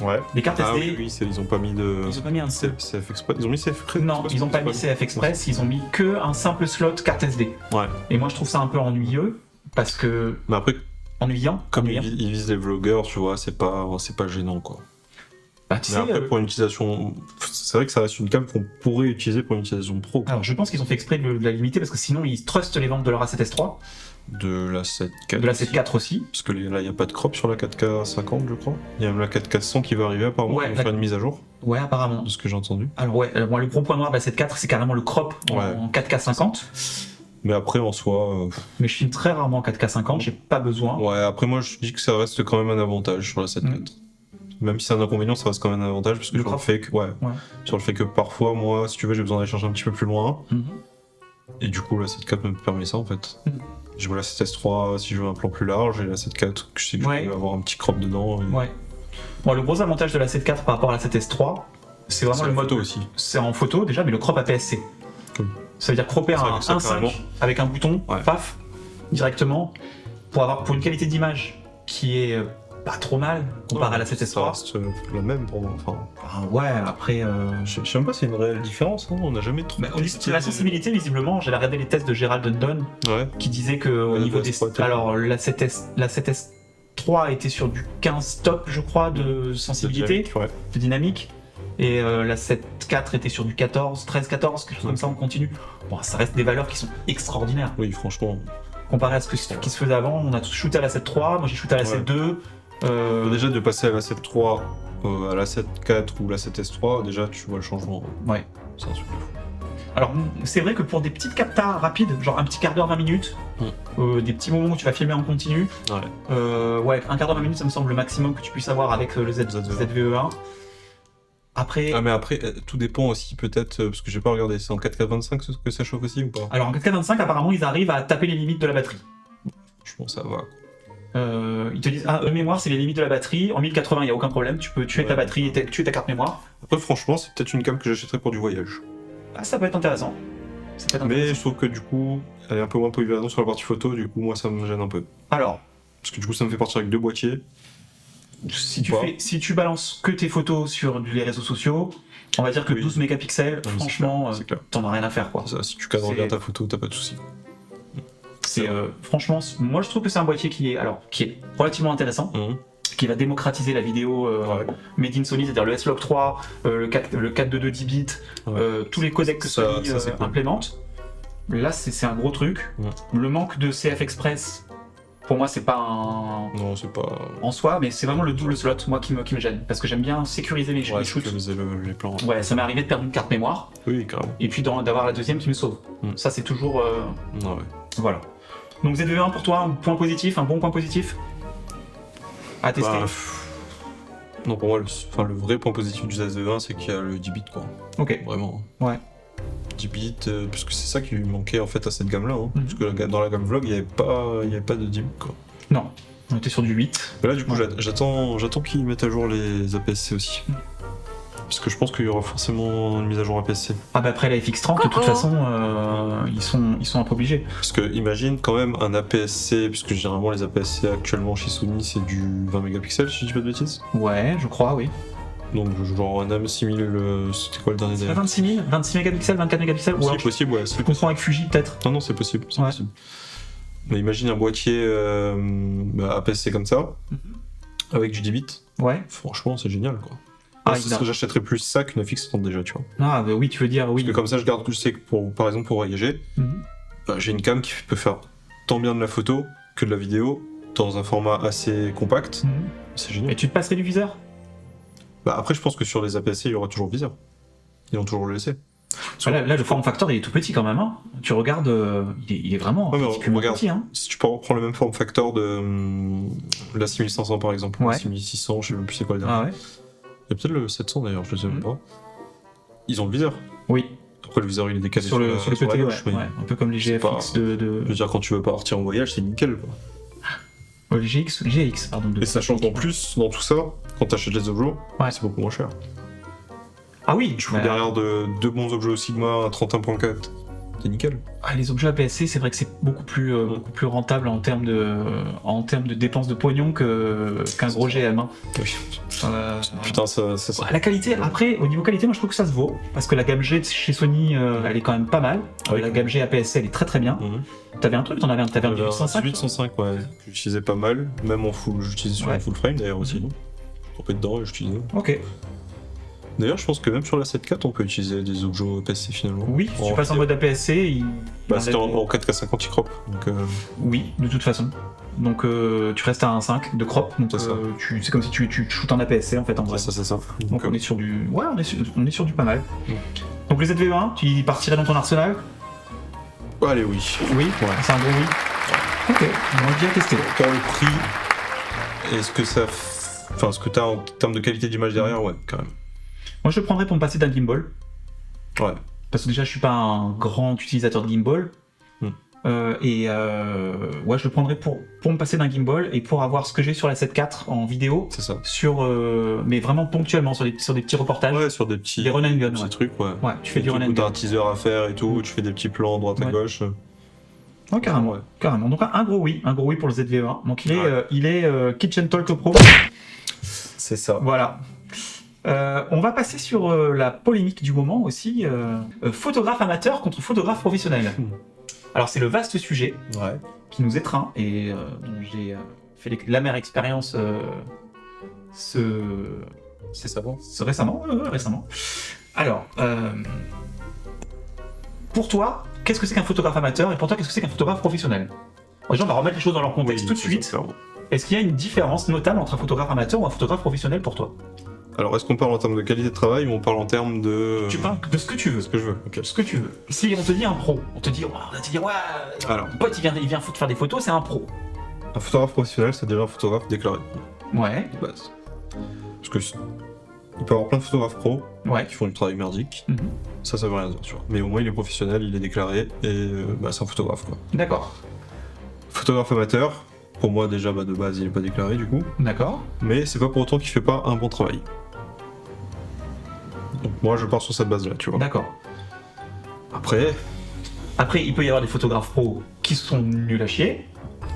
ouais. Les cartes Ah SD, oui, oui, ils ont pas mis de. ils ont pas mis un CF Express. Ils ont mis CF Express. Non, ils ont pas mis CF Express, ils ont mis que un simple slot carte SD. Ouais. Et moi je trouve ça un peu ennuyeux parce que Mais après, ennuyant. comme ennuyant. ils visent les vlogueurs, tu vois, c'est pas gênant, quoi. Bah, tu Mais sais, après, pour une utilisation. C'est vrai que ça reste une cam qu'on pourrait utiliser pour une utilisation pro, quoi. alors je pense qu'ils ont fait exprès de la limiter parce que sinon ils trustent les ventes de leur A7S3, De la 7.4. de la 7.4 aussi. Parce que là, il n'y a pas de crop sur la 4K 50, je crois. Il y a même la 4K 100 qui va arriver, apparemment. Ouais, Ils vont la- faire une mise à jour, Ouais, apparemment. de ce que j'ai entendu. Alors ouais, moi le gros point noir de la 7.4 c'est carrément le crop Ouais. en 4K50. Mais après, en soi. Mais je filme très rarement en 4K50, j'ai pas besoin. Ouais, après, moi, je dis que ça reste quand même un avantage sur la 7.4. Même si c'est un inconvénient, ça reste quand même un avantage, parce que Le sur le crop. fait que, ouais, sur le fait que parfois, moi, si tu veux, j'ai besoin d'aller chercher un petit peu plus loin. Mhm. Et du coup, la 7.4 me permet ça, en fait. Mhm. Je vois la 7S3 si je veux un plan plus large, et la 7.4 que je sais que Ouais. je peux avoir un petit crop dedans. Et... Ouais. Bon, le gros avantage de la 7.4 par rapport à la 7S3, c'est vraiment C'est le la mode photo aussi. C'est en photo déjà, mais le crop APS-C. Oui. Ça veut dire cropper C'est vrai un que ça, 1.5 carrément. avec un bouton, Ouais. paf, directement, pour une qualité d'image qui est pas trop mal comparée à la Ça 7S3. reste la même pour moi. Enfin, Ah ouais, après. je sais même pas si c'est une réelle différence, hein. On n'a jamais trop. Bah, au niveau de la sensibilité, visiblement, j'avais regardé les tests de Gérald Dundon Ouais. qui disait que au Ouais, niveau la des. 7S3 était- Alors, la 7S3 était sur du 15 top, je crois, de sensibilité, Ouais. de dynamique. Et la 7.4 était sur du 14, 13-14, quelque chose comme ça en continu. Bon, ça reste des valeurs qui sont extraordinaires. Oui, franchement. Comparé à ce qui se faisait avant, on a tous shooté à la 7.3, moi j'ai shooté à la Ouais. 7.2. Déjà, de passer à la 7.3 à la 7.4 ou la 7S3, déjà, tu vois le changement. Ouais. C'est un truc de fou. Alors, c'est vrai que pour des petites captas rapides, genre un petit quart d'heure, 20 minutes, des petits moments où tu vas filmer en continu, Ouais. un quart d'heure, 20 minutes, ça me semble le maximum que tu puisses avoir avec le ZVE1. Après, Ah, mais après, tout dépend aussi, peut-être, parce que j'ai pas regardé, c'est en 4K25 que ça chauffe aussi ou pas? alors en 4K25, apparemment, ils arrivent à taper les limites de la batterie. Je pense que ça va. Ils te disent, mémoire, c'est les limites de la batterie. En 1080, il n'y a aucun problème, tu peux tuer Ouais. ta batterie et tuer ta carte mémoire. Après, franchement, c'est peut-être une cam que j'achèterais pour du voyage. Ah, ça peut être intéressant. Ça peut être Mais intéressant. je trouve que du coup, elle est un peu moins polyvalente sur la partie photo, du coup, moi, ça me gêne un peu. Alors, Parce que du coup, ça me fait partir avec 2 boîtiers. si tu, Pas. si tu balances que tes photos sur les réseaux sociaux, on va dire que Oui. 12 mégapixels, Non, mais franchement, c'est clair. t'en as rien à faire, quoi. C'est ça, si tu cadres C'est- bien ta photo, t'as pas de soucis. C'est franchement, moi je trouve que c'est un boîtier qui est relativement intéressant, Mhm. qui va démocratiser la vidéo Ouais. made in Sony, c'est-à-dire le S-Log 3, le 422 10 bits, Ouais. tous les codecs que Ça- Sony ça, c'est cool. implémente. Là, c'est un gros truc. Le manque de CF Express, pour moi, c'est pas un Non, c'est pas. en soi, mais c'est vraiment le double slot, moi, qui me gêne, parce que j'aime bien sécuriser mes Ouais, shoots. sécuriser les plans. Ouais, ça m'est arrivé de perdre une carte mémoire, Oui, carrément. et puis d'avoir la deuxième qui me sauve. Mm. Ça, c'est toujours... Ah ouais. Voilà. Donc ZV1 pour toi, un point positif, un bon point positif à tester. Bah, non, pour moi, le vrai point positif du ZV1, c'est qu'il y a le 10 bits, quoi. Ok. Vraiment. Ouais. 10 bits, parce que c'est ça qui lui manquait en fait à cette gamme-là. Hein. Mhm. Parce que dans la gamme vlog, il n'y avait pas de 10 bits, quoi. Non, on était sur du 8. Mais là, du coup, Ouais. j'attends qu'ils mettent à jour les APS-C aussi. Parce que je pense qu'il y aura forcément une mise à jour APS-C. Ah bah après la FX30, de toute façon, ils sont un peu obligés. Parce que imagine quand même un APS-C, puisque généralement les APS-C actuellement chez Sony c'est du 20 mégapixels, si je dis pas de bêtises. Ouais, je crois, oui. Donc genre un AM6000, c'était quoi le dernier C'est délai? pas 26 000, 26 mégapixels, 24 mégapixels ou Si alors possible, ouais. je confonds avec Fuji peut-être. Non, c'est possible, c'est Ouais. possible. Mais imagine un boîtier APS-C comme ça, avec du 10 bits. Ouais. Franchement, c'est génial, quoi. Ah, Moi, ce serait- j'achèterais plus ça qu'une FX30 déjà, tu vois. Ah bah oui, tu veux dire, oui. Parce que comme ça, je sais que par exemple pour voyager, Mhm. bah, j'ai une cam qui peut faire tant bien de la photo que de la vidéo dans un format assez compact. Mhm. C'est génial. Et tu te passerais du viseur? Bah, après, je pense que sur les APS-C, il y aura toujours le viseur. Ils vont toujours le laisser. Ah, là, le form factor, il est tout petit quand même. Hein. Tu regardes, il est vraiment Ouais, mais particulièrement regarde. petit. Hein. Si tu prends le même form factor de la 6500 par exemple, Ouais. la 6600, je sais même plus c'est quoi le dernier. Ah ouais. Il y a peut-être le 700 d'ailleurs, je sais même Mhm. pas. Ils ont le viseur. Oui. Après, le viseur il est décalé Sur le la côté, gauche, ouais, mais ouais. Un peu comme les c'est GFX pas- de... je veux dire, quand tu veux partir en voyage, c'est nickel, quoi. GX, pardon. Et sachant qu'en plus, dans tout ça, quand t'achètes les objets, c'est beaucoup moins cher. Ah oui, Tu fous derrière deux bons objets au Sigma à 31.4. C'est nickel. Les objets APS-C, c'est vrai que c'est beaucoup plus rentable en termes de dépenses de pognon qu'un gros GM. Hein. Oui. Putain, ça. La qualité, après, au niveau qualité, moi je trouve que ça se vaut. Parce que la gamme G chez Sony, elle est quand même pas mal. Oui. La gamme G APS-C, elle est très très bien. T'avais un truc, t'avais un 805 805, ouais. Que j'utilisais pas mal. Même en full, j'utilisais sur un full frame d'ailleurs aussi. Je tombais dedans et j'utilisais. Ok. D'ailleurs, je pense que même sur la 7.4, on peut utiliser des objets APS-C finalement. Oui, si tu passes en mode APS-C, c'était en 4K50 il crop. Donc, oui, de toute façon. Donc tu restes à 1.5 de crop, donc c'est comme si tu shootes en APS-C en fait en vrai. C'est ça. Donc on est sur du. Ouais, on est sur du pas mal. Donc les ZV-1, tu y partirais dans ton arsenal? Allez, oui. Oui, Ouais. c'est un gros oui. Ok, on va bien tester. Pour le prix, est-ce que ça. Enfin, ce que t'as en termes de qualité d'image derrière, ouais, quand même. Moi je le prendrais pour me passer d'un gimbal. Ouais. Parce que déjà je suis pas un grand utilisateur de gimbal. Ouais, je le prendrais pour me passer d'un gimbal et pour avoir ce que j'ai sur la 7.4 en vidéo. C'est ça. Mais vraiment ponctuellement sur des petits reportages. Ouais, sur des petits. Des run and gun. Petits trucs, ouais. Ouais, tu fais du run and T'as gun. un teaser à faire et tout, tu fais des petits plans droite à gauche. Oh, carrément. Ouais. Carrément. Donc un gros oui pour le ZV-1. Donc il est Kitchen Talk Pro. C'est ça. Voilà. On va passer sur la polémique du moment aussi. Photographe amateur contre photographe professionnel. Alors c'est le vaste sujet qui nous étreint et dont j'ai fait l'amère expérience récemment. Alors, pour toi, qu'est-ce que c'est qu'un photographe amateur et pour toi, qu'est-ce que c'est qu'un photographe professionnel? Déjà, on va remettre les choses dans leur contexte tout de suite. Est-ce qu'il y a une différence notable entre un photographe amateur ou un photographe professionnel pour toi? Alors, est-ce qu'on parle en termes de qualité de travail ou on parle en termes de... Tu parles de ce que tu veux. Ce que je veux, ok. Ce que tu veux. Si on te dit un pro, on te dit, Alors, mon pote il vient faire des photos, c'est un pro. un photographe professionnel, c'est déjà un photographe déclaré, Ouais. de base. Parce que il peut y avoir plein de photographes pros Ouais. qui font du travail merdique. Mhm. Ça veut rien dire, tu vois. Mais au moins, il est professionnel, il est déclaré et c'est un photographe, quoi. D'accord. Photographe amateur, pour moi, déjà, de base, il est pas déclaré, du coup. D'accord. Mais c'est pas pour autant qu'il fait pas un bon travail. Donc moi, je pars sur cette base-là, tu vois. D'accord. Après, Après, il peut y avoir des photographes pros qui sont nuls à chier.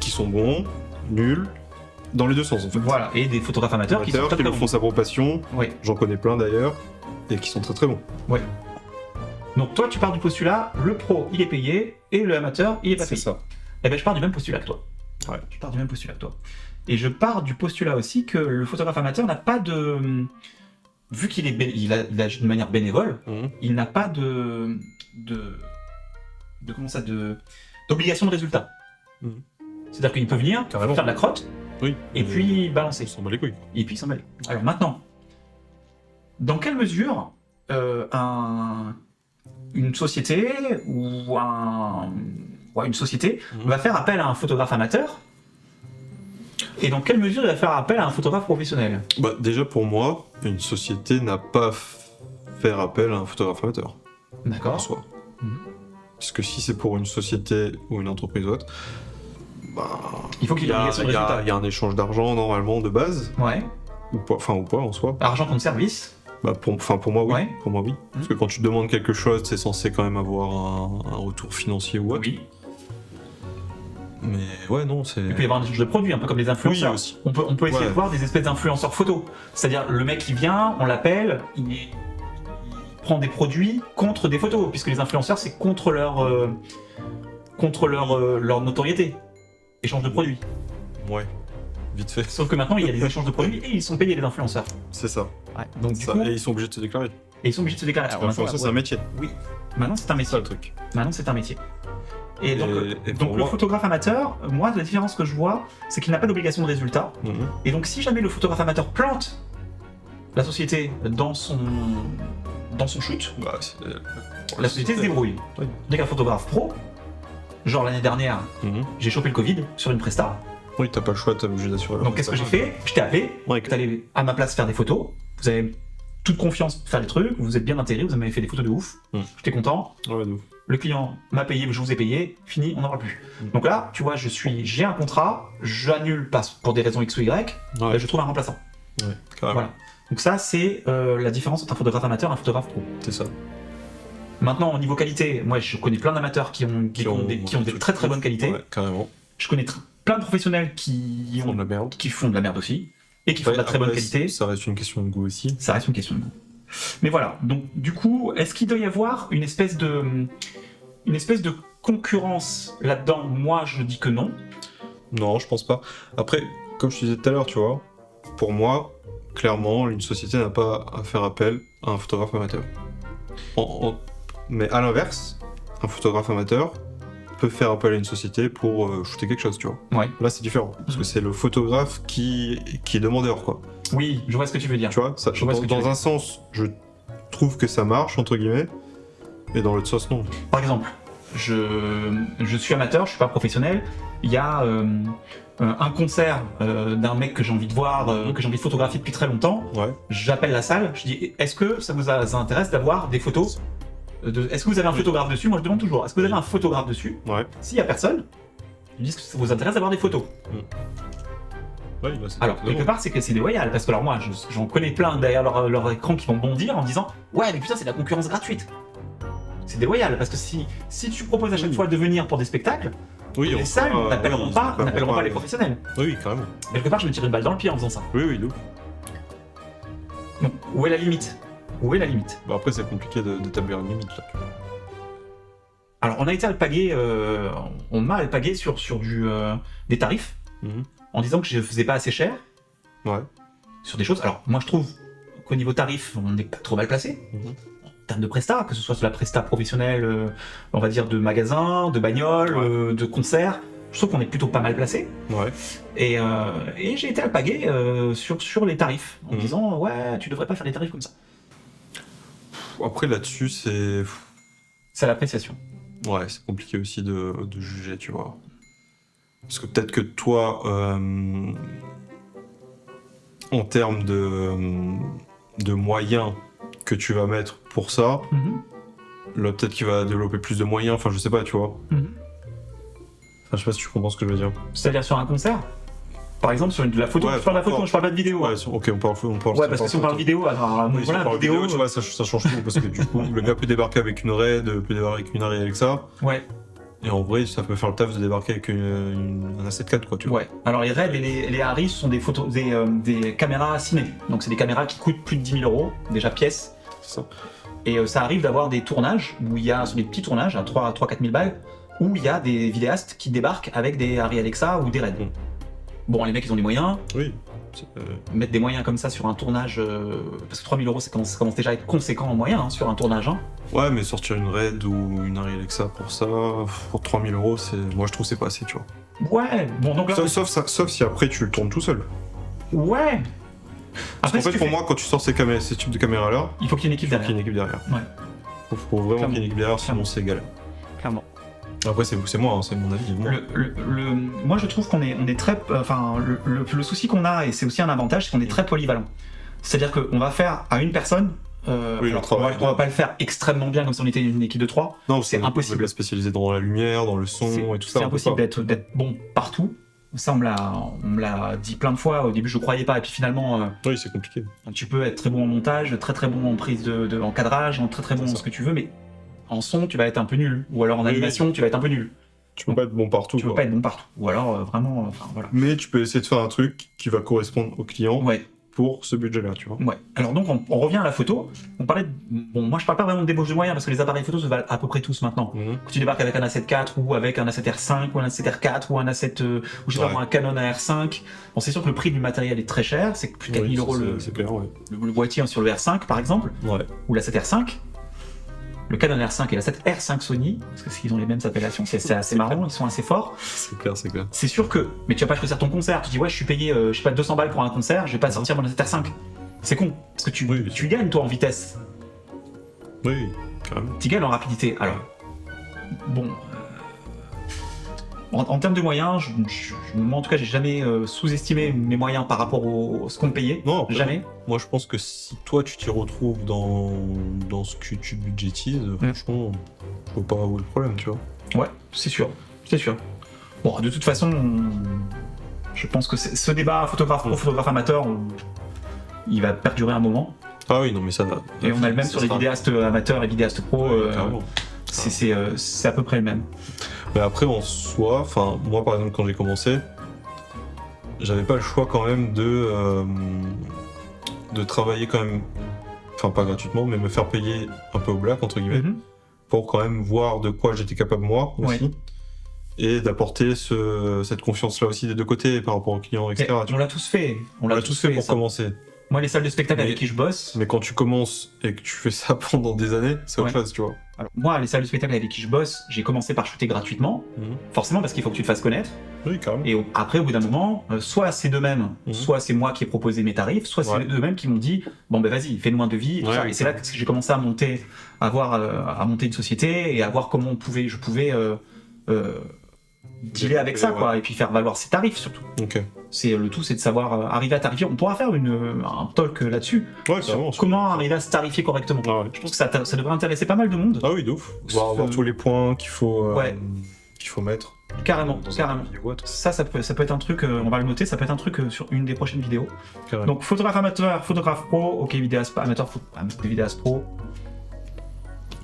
qui sont bons, nuls, dans les deux sens, en fait. Voilà. Et des photographes amateurs qui sont Amateurs très qui très le bons. font ça pour passion, Oui. j'en connais plein d'ailleurs, et qui sont très très bons. Ouais. Donc toi, tu pars du postulat, le pro, il est payé, et le amateur, il est pas C'est payé. ça. Eh ben, je pars du même postulat que toi. Ouais. Je pars du même postulat que toi. Et je pars du postulat aussi que le photographe amateur n'a pas de... Vu qu'il il agit de manière bénévole, il n'a pas d'obligation de résultat. Mhm. C'est-à-dire qu'il peut venir, Carrément. faire de la crotte, Oui. et puis balancer. On s'en bat les couilles. Et puis il s'en mêle. Alors maintenant, dans quelle mesure une société ou une société va faire appel à un photographe amateur, et dans quelle mesure il va faire appel à un photographe professionnel? Bah, déjà pour moi, une société n'a pas faire appel à un photographe amateur. En D'accord. soi. Mhm. Parce que si c'est pour une société ou une entreprise ou autre, Il faut qu'il y ait une obligation de résultat. il y a un échange d'argent normalement de base, Ouais. ou pas en soi. Argent contre service. Pour moi oui. Ouais. Pour moi oui. Parce que quand tu demandes quelque chose, c'est censé quand même avoir un retour financier ou autre. Oui. Mais ouais non c'est. Il peut y avoir un échange de produits, un peu comme les influenceurs. Oui, aussi. On peut essayer Ouais. de voir des espèces d'influenceurs photo. C'est-à-dire le mec qui vient, on l'appelle, il prend des produits contre des photos, puisque les influenceurs c'est contre leur notoriété. Échange de produits. Ouais. Vite fait. Sauf que maintenant il y a des échanges de produits et ils sont payés les influenceurs. C'est ça. Donc du Ça, coup, et ils sont obligés de se déclarer. ils sont obligés de se déclarer. Alors, L'influenceur, maintenant, c'est un métier. Oui. Maintenant c'est un C'est métier. ça le truc. Maintenant c'est un métier. Et donc, Et donc pour le moi- photographe amateur, moi la différence que je vois, c'est qu'il n'a pas d'obligation de résultat. Mhm. Et donc si jamais le photographe amateur plante la société dans son shoot, Bah, c'est- la société se débrouille. Oui. Dès qu'un photographe pro, genre l'année dernière, Mhm. j'ai chopé le Covid sur une presta. Oui, t'as pas le choix, t'es obligé d'assurer. Donc qu'est-ce que j'ai fait? Je t'ai appelé, Ouais, vous allez à ma place faire des photos, vous avez toute confiance pour faire des trucs, vous êtes bien intégré, vous avez fait des photos de ouf, Mhm. j'étais content. ouais, de ouf. le client m'a payé, je vous ai payé, fini, on n'en parle plus. Donc là, tu vois, j'ai un contrat, j'annule pour des raisons X ou Y, Ouais, je trouve un remplaçant. ouais, carrément. Voilà. Donc ça, c'est la différence entre un photographe amateur et un photographe pro. C'est ça. Maintenant, au niveau qualité, moi, je connais plein d'amateurs qui ont des très très bonnes qualités. Ouais, carrément. Je connais plein de professionnels qui Font de la merde. font de la merde aussi, et qui font de la très bonne Après, qualité. Ça reste une question de goût aussi. Ça reste une question de goût. Mais voilà, donc du coup, est-ce qu'il doit y avoir une espèce de concurrence là-dedans? Moi, je dis que non. Non, je pense pas. Après, comme je te disais tout à l'heure, tu vois, pour moi, clairement, une société n'a pas à faire appel à un photographe amateur. Mais à l'inverse, un photographe amateur peut faire appel à une société pour shooter quelque chose, tu vois. Ouais. Là, c'est différent, parce que c'est le photographe qui est demandeur, quoi. Oui, je vois ce que tu veux dire. Tu vois, ça, Je vois ce que tu veux dans un sens, je trouve que ça marche, entre guillemets, et dans l'autre sens, non. Par exemple, je suis amateur, je suis pas professionnel. Il y a un concert d'un mec que j'ai envie de voir, que j'ai envie de photographier depuis très longtemps. Ouais. J'appelle la salle, je dis est-ce que ça vous intéresse d'avoir des photos est-ce que vous avez un photographe dessus? Moi je demande toujours, est-ce que vous avez un photographe dessus? Ouais. S'il y a personne, ils disent que ça vous intéresse d'avoir des photos. Ouais, là, c'est Alors, très quelque bon. part, c'est que c'est déloyal, parce que alors moi, j'en connais plein derrière leur écran qui vont bondir en disant ouais, mais putain, c'est de la concurrence gratuite. C'est déloyal, parce que si tu proposes à chaque Oui. fois de venir pour des spectacles, Oui, les salles n'appelleront pas les professionnels. Oui, carrément. Quelque part, je me tire une balle dans le pied en faisant ça. Oui, oui, d'où. Donc, où est la limite? Où est la limite? Bah après, c'est compliqué d'établir une limite, là. Alors, on a été alpagué, on m'a alpagué sur des tarifs, Mhm. en disant que je faisais pas assez cher Ouais. sur des choses. Alors, moi, je trouve qu'au niveau tarif, on n'est pas trop mal placé. Mhm. En termes de presta, que ce soit sur la presta professionnelle, on va dire de magasin, de bagnole, de concert, je trouve qu'on est plutôt pas mal placé. Ouais. Et j'ai été alpagué sur les tarifs, en Mhm. disant ouais, tu devrais pas faire des tarifs comme ça. Après, là-dessus, c'est... C'est à l'appréciation. Ouais, c'est compliqué aussi de juger, tu vois. Parce que peut-être que toi, en termes de moyens que tu vas mettre pour ça, là, peut-être qu'il va développer plus de moyens, enfin, je sais pas, tu vois. Mhm. Enfin, je sais pas si tu comprends ce que je veux dire. C'est-à-dire sur un concert, par exemple sur de la photo. Ouais, je parle de la photo, bon. je parle pas de vidéo. Ouais, ok, on parle Ouais, parce que si on parle vidéo, alors Oui, si on voilà, parle vidéo, vidéo, tu vois, ça change tout, parce que du coup, le gars peut débarquer avec une RAID, peut débarquer avec une Arri Alexa, ouais, et en vrai, ça peut faire le taf de débarquer avec un A7 IV, quoi, tu vois. ouais. Alors les RED et les Harry, ce sont des photos, des caméras ciné. Donc c'est des caméras qui coûtent plus de 10 000 €, déjà pièce. C'est ça. Et ça arrive d'avoir des tournages où il y a, sur des petits tournages à 3-4 000 balles, où il y a des vidéastes qui débarquent avec des Harry Alexa ou des RED. Mm. Bon, les mecs, ils ont des moyens. Oui. Mettre des moyens comme ça sur un tournage, parce que 3 000 €, ça commence déjà à être conséquent en moyens sur un tournage. Hein. Ouais, mais sortir une RAID ou une Arri Alexa pour ça, pour 3 000 €, moi je trouve que c'est pas assez, tu vois. Ouais, bon, donc là. Sauf si après tu le tournes tout seul. Ouais! Parce Après, qu'en fait, pour moi, quand tu sors ces types de caméras-là, il faut qu'il y ait une équipe il faut qu'il y ait derrière. une équipe derrière. Ouais. Faut vraiment Clairement. qu'il y ait une équipe derrière, sinon Clairement. c'est galère. Clairement. Après, c'est moi, hein, c'est mon avis. Moi. Moi, je trouve qu'on est très. Enfin, le souci qu'on a, et c'est aussi un avantage, c'est qu'on est très polyvalent. C'est-à-dire qu'on va faire à une personne. Oui, le travail. On va pas le faire extrêmement bien comme si on était une équipe de 3. Non, c'est impossible. On peut la spécialiser dans la lumière, dans le son et tout ça. C'est impossible d'être bon partout. Ça, on me l'a dit plein de fois. Au début, je croyais pas. Et puis finalement, Oui, c'est compliqué. tu peux être très bon en montage, très très bon en prise en cadrage, très très bon en ce que tu veux, mais en son, tu vas être un peu nul. Ou alors en Oui, animation, tu vas être un peu nul. Tu peux pas être bon partout. Tu peux quoi. pas être bon partout. Ou alors vraiment, enfin voilà. Mais tu peux essayer de faire un truc qui va correspondre au client Ouais. pour ce budget-là, tu vois. Ouais. Alors donc on revient à la photo. On parlait bon, moi je parle pas vraiment de débauche de moyens parce que les appareils photo se valent à peu près tous maintenant. Quand tu débarques avec un A7 IV ou avec un A7 R5 ou un A7 R4 ou un A7 ou je sais pas moi, un Canon R5, bon c'est sûr que le prix du matériel est très cher, c'est plus de 4 000 € C'est clair, ouais. le boîtier sur le R5 par exemple Ouais. ou la 7R5. Le Canon R5 et la 7R5 Sony, parce qu'ils ont les mêmes appellations, c'est assez marrant, ils sont assez forts. C'est clair, c'est clair. C'est sûr que, mais tu vas pas choisir ton concert, tu dis ouais je suis payé, je sais pas 200 balles pour un concert, je vais pas sortir mon 7R5. C'est con, parce que tu gagnes toi en vitesse, Oui, carrément. tu gagnes en rapidité. Alors, bon, en termes de moyens, moi en tout cas j'ai jamais sous-estimé mes moyens par rapport à ce qu'on me payait, Non, après, jamais. Moi, je pense que si toi, tu t'y retrouves dans ce que tu budgétises, franchement, je vois pas où est le problème, tu vois. Ouais, c'est sûr. Bon, de toute façon, je pense que ce débat photographe pro, photographe amateur, il va perdurer un moment. Ah oui, non, mais ça. Et on a le même sur les vidéastes amateurs et vidéastes pro. Carrément. C'est à peu près le même. Mais après, en soi, enfin, moi par exemple, quand j'ai commencé, j'avais pas le choix quand même de travailler quand même, enfin pas gratuitement, mais me faire payer un peu au black, entre guillemets, pour quand même voir de quoi j'étais capable moi aussi. Ouais. Et d'apporter cette confiance-là aussi des deux côtés par rapport aux clients, etc. On l'a tous fait. On l'a tous fait pour ça. commencer. Moi, les salles de spectacle avec qui je bosse. Mais quand tu commences et que tu fais ça pendant des années, c'est autre chose, tu vois. Alors, moi, les salles de spectacle avec qui je bosse, j'ai commencé par shooter gratuitement, forcément parce qu'il faut que tu te fasses connaître. Oui, carrément. Et après, au bout d'un moment, soit c'est d'eux-mêmes, soit c'est moi qui ai proposé mes tarifs, soit c'est d'eux-mêmes qui m'ont dit bon ben vas-y, fais-nous un devis. Et, tout ça. Et c'est là que j'ai commencé à monter, à monter une société et à voir comment je pouvais dealer avec ça, quoi, et puis faire valoir ses tarifs surtout. Ok. Le tout, c'est de savoir arriver à tarifier. On pourra faire un talk là-dessus. Ouais, sur comment arriver à se tarifier correctement. Ah ouais. Je pense que ça devrait intéresser pas mal de monde. Ah oui, de ouf. Voir tous les points qu'il faut mettre. Carrément. Vidéo, Ça peut être un truc, on va le noter, ça peut être un truc sur une des prochaines vidéos. Carrément. Donc photographe amateur, photographe pro, ok, vidéaste amateur, vidéaste pro.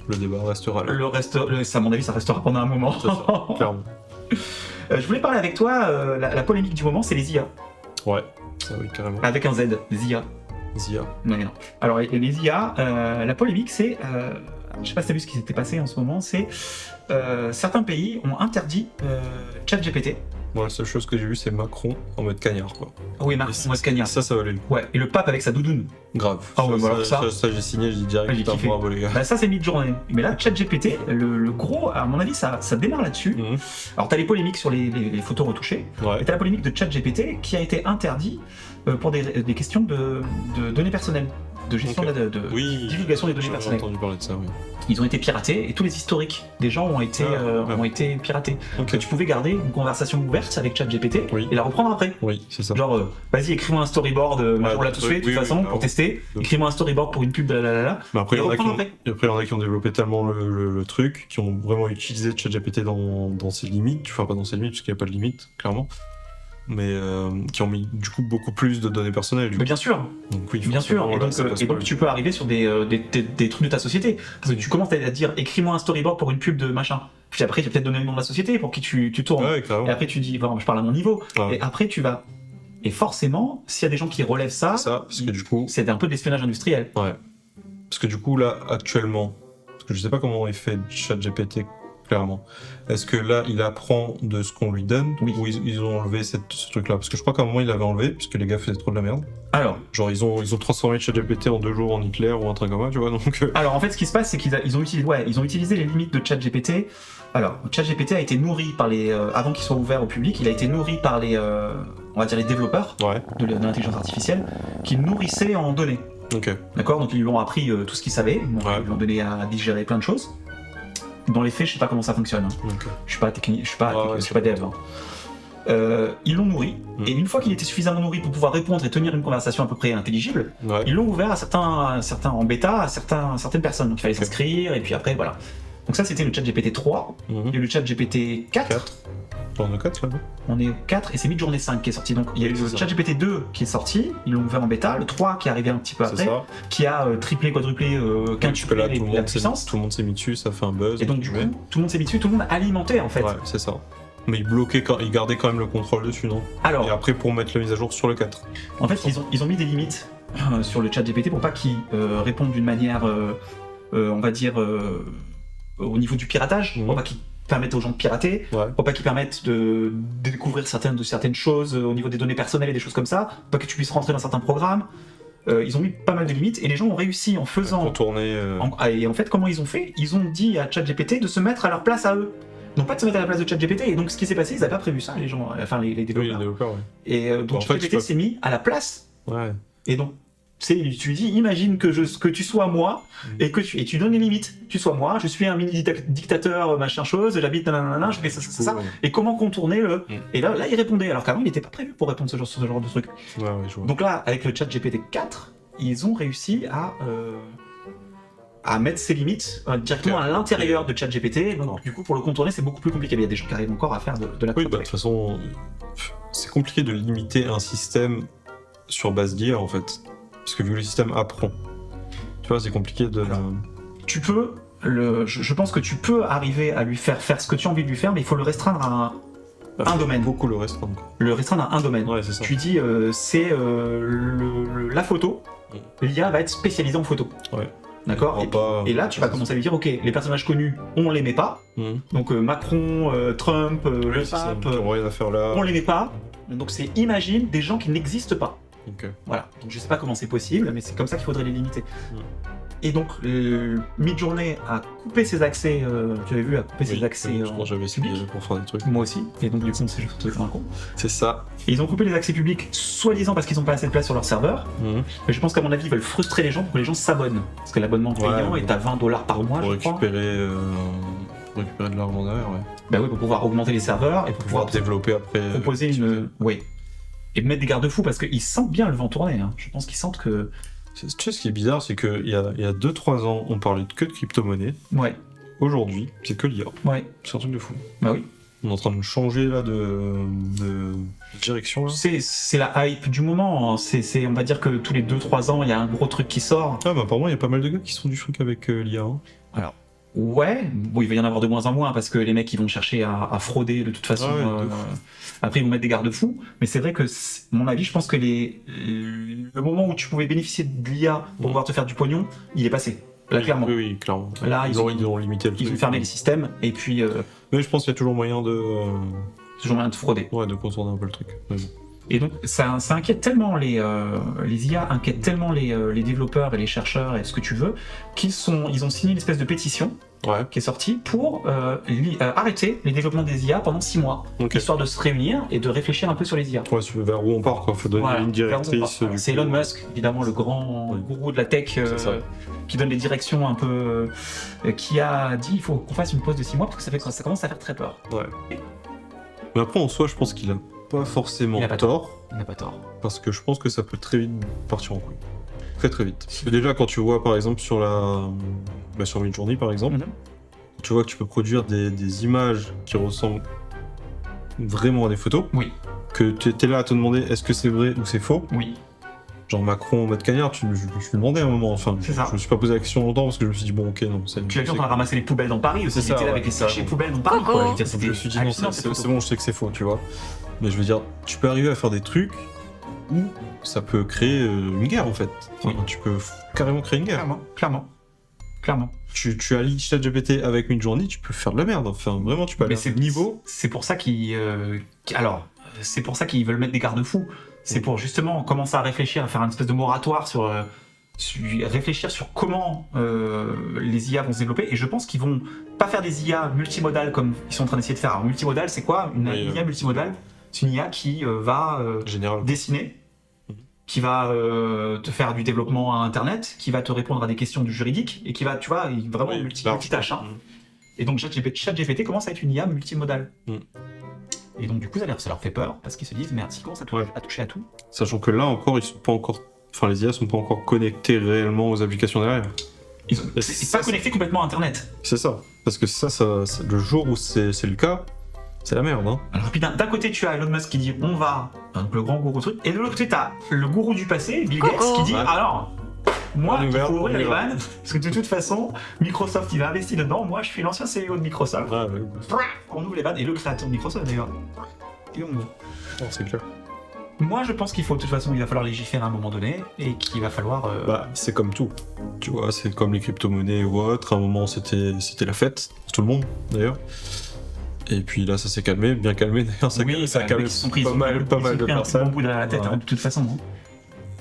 Le débat restera là. Le reste, à mon avis, ça restera pendant un moment. C'est ça, clairement. Je voulais parler avec toi, la polémique du moment, c'est les IA. Ouais, ça oui, carrément. Avec un Z, les IA. Zia. Non. Alors, les IA, la polémique, c'est... je sais pas si t'as vu ce qui s'était passé en ce moment, c'est... certains pays ont interdit ChatGPT. Moi, la seule chose que j'ai vue, c'est Macron en mode cagnard, quoi. Ah oui, Macron en mode cagnard. Ça valait le coup. Ouais, et le pape avec sa doudoune. Grave. Ah ouais, voilà, ça j'ai signé, j'ai dit direct, j'ai kiffé. bravo les gars. Bah ça c'est mid-journée. Mais là, ChatGPT, le gros, à mon avis, ça démarre là-dessus. Alors t'as les polémiques sur les photos retouchées, et t'as la polémique de ChatGPT qui a été interdit pour des questions de données personnelles, de gestion de divulgation des données personnelles. J'ai entendu parler de ça, oui. Ils ont été piratés et tous les historiques des gens ont été piratés. Okay. Tu pouvais garder une conversation ouverte avec ChatGPT et la reprendre après. Oui, c'est ça. Genre, vas-y, écris-moi un storyboard, on l'a tous fait de toute façon pour tester. Écris-moi un storyboard pour une pub, Mais après, il y en a qui ont développé tellement le truc, qui ont vraiment utilisé ChatGPT dans ses limites, enfin pas dans ses limites, parce qu'il n'y a pas de limite, clairement. Mais qui ont mis du coup beaucoup plus de données personnelles. Mais bien sûr, donc, oui, bien sûr. Et donc tu peux arriver sur des trucs de ta société. Parce que tu commences à dire écris-moi un storyboard pour une pub de machin. Puis après tu vas peut-être donner le nom de la société pour qui tu tournes. Ouais, et après tu dis bon, je parle à mon niveau. Et après tu vas. Et forcément, s'il y a des gens qui relèvent ça, parce que du coup, c'est un peu de l'espionnage industriel. Ouais. Parce que du coup là actuellement, parce que je sais pas comment est fait ChatGPT clairement. Est-ce que là, il apprend de ce qu'on lui donne ou ils ont enlevé ce truc-là? Parce que je crois qu'à un moment, ils l'avaient enlevé, puisque les gars faisaient trop de la merde. Alors, genre, ils ont transformé ChatGPT en 2 jours en Hitler ou un truc comme ça, tu vois, donc... Alors, en fait, ce qui se passe, c'est qu'ils ont utilisé les limites de ChatGPT. Alors, ChatGPT a été nourri par avant qu'il soit ouvert au public, il a été nourri par on va dire les développeurs de l'intelligence artificielle, qui nourrissaient en données. Ok. D'accord? Donc, ils lui ont appris tout ce qu'ils savaient, ils lui ont donné à digérer plein de choses. Dans les faits, je sais pas comment ça fonctionne. Okay. Je suis pas technique, je suis pas dev. Ils l'ont nourri, et une fois qu'il était suffisamment nourri pour pouvoir répondre et tenir une conversation à peu près intelligible, ils l'ont ouvert à certains en bêta, à certaines personnes. Donc il fallait s'inscrire, et puis après voilà. Donc ça c'était le ChatGPT 3, et le ChatGPT 4. On est 4 là, non? On est 4 et c'est mid-journée 5 qui est sorti. Donc il y a eu le ChatGPT 2 qui est sorti, ils l'ont ouvert en bêta, le 3 qui est arrivé un petit peu après, qui a triplé, quadruplé, quintuplé la puissance. Tout le monde s'est mis dessus, ça fait un buzz. Et donc du coup, tout le monde s'est mis dessus, tout le monde alimentait en fait. Ouais, c'est ça. Mais ils gardaient quand même le contrôle dessus, non? Alors, et après pour mettre la mise à jour sur le 4. En fait, ils ont mis des limites sur le ChatGPT pour pas qu'il réponde d'une manière, on va dire, au niveau du piratage, pour pas qu'il permettent aux gens de pirater, pour pas qu'ils permettent de découvrir certaines choses au niveau des données personnelles et des choses comme ça, pour pas que tu puisses rentrer dans certains programmes. Ils ont mis pas mal de limites et les gens ont réussi en faisant... Contourner... Et en fait, comment ils ont fait? Ils ont dit à ChatGPT de se mettre à leur place à eux. Non pas de se mettre à la place de ChatGPT. Et donc ce qui s'est passé, ils n'avaient pas prévu ça, les gens, enfin les développeurs. Oui, les développeurs, Et donc ChatGPT s'est mis à la place. Et donc tu lui dis, imagine que tu sois moi, et tu donnes les limites. Tu sois moi, je suis un mini dictateur, machin chose, j'habite nanana, je fais ça. Et comment contourner le... Et là, il répondait, alors qu'avant, il n'était pas prévu pour répondre sur ce genre de truc. Je vois. Donc là, avec le ChatGPT 4, ils ont réussi à à mettre ses limites directement à l'intérieur de ChatGPT. Donc, du coup, pour le contourner, c'est beaucoup plus compliqué. Il y a des gens qui arrivent encore à faire de la Oui, code bah, de avec. toute façon, c'est compliqué de limiter un système sur base d'IA en fait. Parce que vu que le système apprend, tu vois, c'est compliqué de. Alors, Tu peux, je pense que tu peux arriver à lui faire ce que tu as envie de lui faire, mais il faut le restreindre à un domaine. Beaucoup le reste encore. Le restreindre à un domaine. Ouais, c'est ça. Tu dis, c'est la photo. L'IA va être spécialisée en photo. Ouais. D'accord. Et là, tu vas commencer à lui dire, ok, les personnages connus, on les met pas. Mhm. Donc Macron, Trump, le Ouais, c'est ça, pape, qui ont rien à faire là. on les met pas. Donc c'est imagine des gens qui n'existent pas. Ok. Voilà. Donc je sais pas comment c'est possible, mais c'est comme ça qu'il faudrait les limiter. Mhm. Et donc Midjourney a coupé ses accès. Tu avais vu, a coupé ses accès. Je pense que j'avais essayé publics. pour faire des trucs. Moi aussi. Et donc du coup, on s'est juste fait un con. C'est ça. Et ils ont coupé les accès publics, soi-disant parce qu'ils n'ont pas assez de place sur leur serveur. Mhm. Mais je pense qu'à mon avis, ils veulent frustrer les gens pour que les gens s'abonnent. Parce que l'abonnement payant Ouais, est à $20 par mois, Pour je crois. récupérer de l'argent derrière, ouais. Bah oui, pour pouvoir augmenter les serveurs et pour pouvoir développer après. proposer une. Oui. Et mettre des garde-fous parce qu'ils sentent bien le vent tourner. Hein. Je pense qu'ils sentent que. Tu sais, ce qui est bizarre, c'est qu'il y a 2-3 ans, on parlait que de crypto-monnaie. Ouais, Aujourd'hui, c'est que l'IA. ouais. C'est un truc de fou. Bah oui. On est en train de changer là de direction là. C'est la hype du moment. Hein. On va dire que tous les 2-3 ans, il y a un gros truc qui sort. Ah bah apparemment il y a pas mal de gars qui se font du fric avec l'IA. Hein. Alors, ouais, bon, il va y en avoir de moins en moins parce que les mecs ils vont chercher à frauder de toute façon. Ah ouais, de Après ils vont mettre des garde-fous, mais c'est vrai que, mon avis, je pense que le moment où tu pouvais bénéficier de l'IA pour pouvoir te faire du pognon, il est passé. Là, clairement. Oui, clairement. Là, ils ont limité le Ils truc. ont fermé les systèmes et puis Mais je pense qu'il y a toujours moyen de toujours moyen de frauder. de contourner un peu le truc. Mais bon. Et donc ça inquiète tellement les IA inquiètent tellement les développeurs et les chercheurs et ce que tu veux ils ont signé une espèce de pétition Ouais. qui est sortie pour arrêter les développements des IA pendant 6 mois, Ok. histoire de se réunir et de réfléchir un peu sur les IA. Ouais, c'est vers où on part quoi. Faut donner Voilà, une vers où on directrice. part. du C'est coup. Elon Musk, évidemment le grand Oui. gourou de la tech C'est ça. qui donne les directions un peu qui a dit il faut qu'on fasse une pause de 6 mois parce que ça commence à faire très peur. Ouais. Mais après en soi, je pense qu'il a pas forcément Il a pas tort. Il n'a pas tort. Parce que je pense que ça peut très vite partir en couille. Très très vite. Parce que déjà quand tu vois par exemple sur Midjourney par exemple, Mhm. tu vois que tu peux produire des images qui ressemblent vraiment à des photos. Oui. Que tu étais là à te demander est-ce que c'est vrai ou c'est faux. Oui. Genre Macron en mode cagnard, je me demandais à un moment. Enfin, C'est ça. je me suis pas posé la question longtemps parce que je me suis dit bon ok non. Tu l'as vu en train de ramasser les poubelles dans Paris aussi, C'est il ça, était là ouais, avec les ça, sachets bon. poubelles dans Paris quoi. Je veux dire, Je c'était me suis dit non, hallucinant, c'est ces photos. bon, je sais que c'est faux, tu vois. Mais je veux dire, tu peux arriver à faire des trucs où ça peut créer une guerre en fait. Enfin, Oui. tu peux carrément créer une guerre. Clairement. Tu allies ChatGPT avec Midjourney, tu peux faire de la merde. Enfin, vraiment, tu peux aller Mais à c'est un niveau. c'est pour ça c'est pour ça qu'ils veulent mettre des garde-fous. C'est pour justement commencer à réfléchir, à faire une espèce de moratoire réfléchir sur comment les IA vont se développer. Et je pense qu'ils vont pas faire des IA multimodales comme ils sont en train d'essayer de faire. Alors, multimodal, c'est quoi une IA multimodale? C'est une IA qui va Général. dessiner, Mhm. qui va te faire du développement à Internet, qui va te répondre à des questions du juridique et qui va, tu vois, vraiment Oui, large. multitâche. Hein. Mhm. Et donc ChatGPT commence à être une IA multimodale. Mhm. Et donc du coup ça leur fait peur parce qu'ils se disent merde, si commence à Ouais. toucher à tout. Sachant que là encore, ils sont pas encore. Enfin, les IA sont pas encore connectés réellement aux applications derrière. C'est ça, pas connecté complètement à Internet. C'est ça. Parce que le jour où c'est le cas, c'est la merde. Hein. Alors puis d'un côté tu as Elon Musk qui dit on va, donc le grand gourou truc, et de l'autre côté t'as le gourou du passé, Bill Gates, qui dit Ouais. alors moi On est il ouvert, faut ouvrir on les y va. vannes, parce que de toute façon Microsoft il a investi dedans, moi je suis l'ancien CEO de Microsoft. Ouais, ouais. On ouvre les vannes, et le créateur de Microsoft d'ailleurs. Et on ouvre. Non, c'est clair. Moi je pense qu'il faut de toute façon il va falloir légiférer à un moment donné et qu'il va falloir Bah, c'est comme tout. Tu vois, c'est comme les crypto-monnaies ou autre. À un moment, c'était la fête, pour tout le monde d'ailleurs. Et puis là, ça s'est calmé, bien calmé d'ailleurs. Ça, oui, ça a les calmé mecs qui se sont pris, pas ils ont mal, pris pas un mal de coup de personnes. bambou derrière la tête, Ouais. hein, de toute façon. Hein.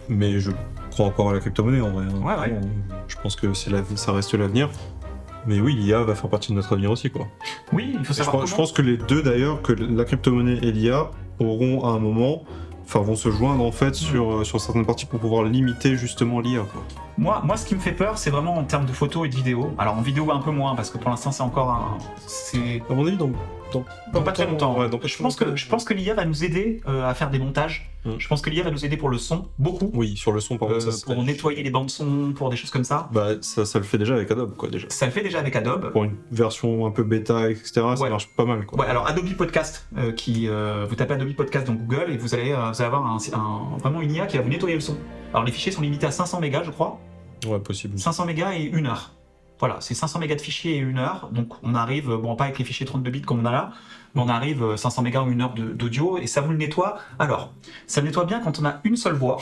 Mais je crois encore à la crypto-monnaie en vrai. Hein. Ouais, ouais. Vraiment, je pense que ça reste l'avenir. Mais oui, l'IA va faire partie de notre avenir aussi, quoi. Oui, il faut Je savoir pense, je pense que les deux d'ailleurs, que la crypto-monnaie et l'IA auront à un moment, enfin vont se joindre en fait sur certaines parties pour pouvoir limiter justement l'IA, quoi. Moi, ce qui me fait peur, c'est vraiment en termes de photos et de vidéos. Alors en vidéo un peu moins, parce que pour l'instant c'est encore un... C'est... À mon avis, dans Pas très longtemps. Ouais, donc Je pense que l'IA va nous aider à faire des montages. Je pense que l'IA va nous aider pour le son, beaucoup. Oui, sur le son, par contre, ça pour nettoyer les bandes son, pour des choses comme ça. Bah, ça le fait déjà avec Adobe, quoi, déjà. Ça le fait déjà avec Adobe. Pour une version un peu bêta, etc., ça Ouais. marche pas mal, quoi. Ouais, alors Adobe Podcast, vous tapez Adobe Podcast dans Google et vous allez avoir vraiment une IA qui va vous nettoyer le son. Alors les fichiers sont limités à 500 mégas, je crois. Ouais, possible. 500 mégas et 1 heure. Voilà, c'est 500 mégas de fichiers et 1 heure. Donc on arrive, bon pas avec les fichiers 32 bits comme on a là, mais on arrive 500 mégas ou 1 heure d'audio et ça vous le nettoie. Alors, ça le nettoie bien quand on a une seule voix.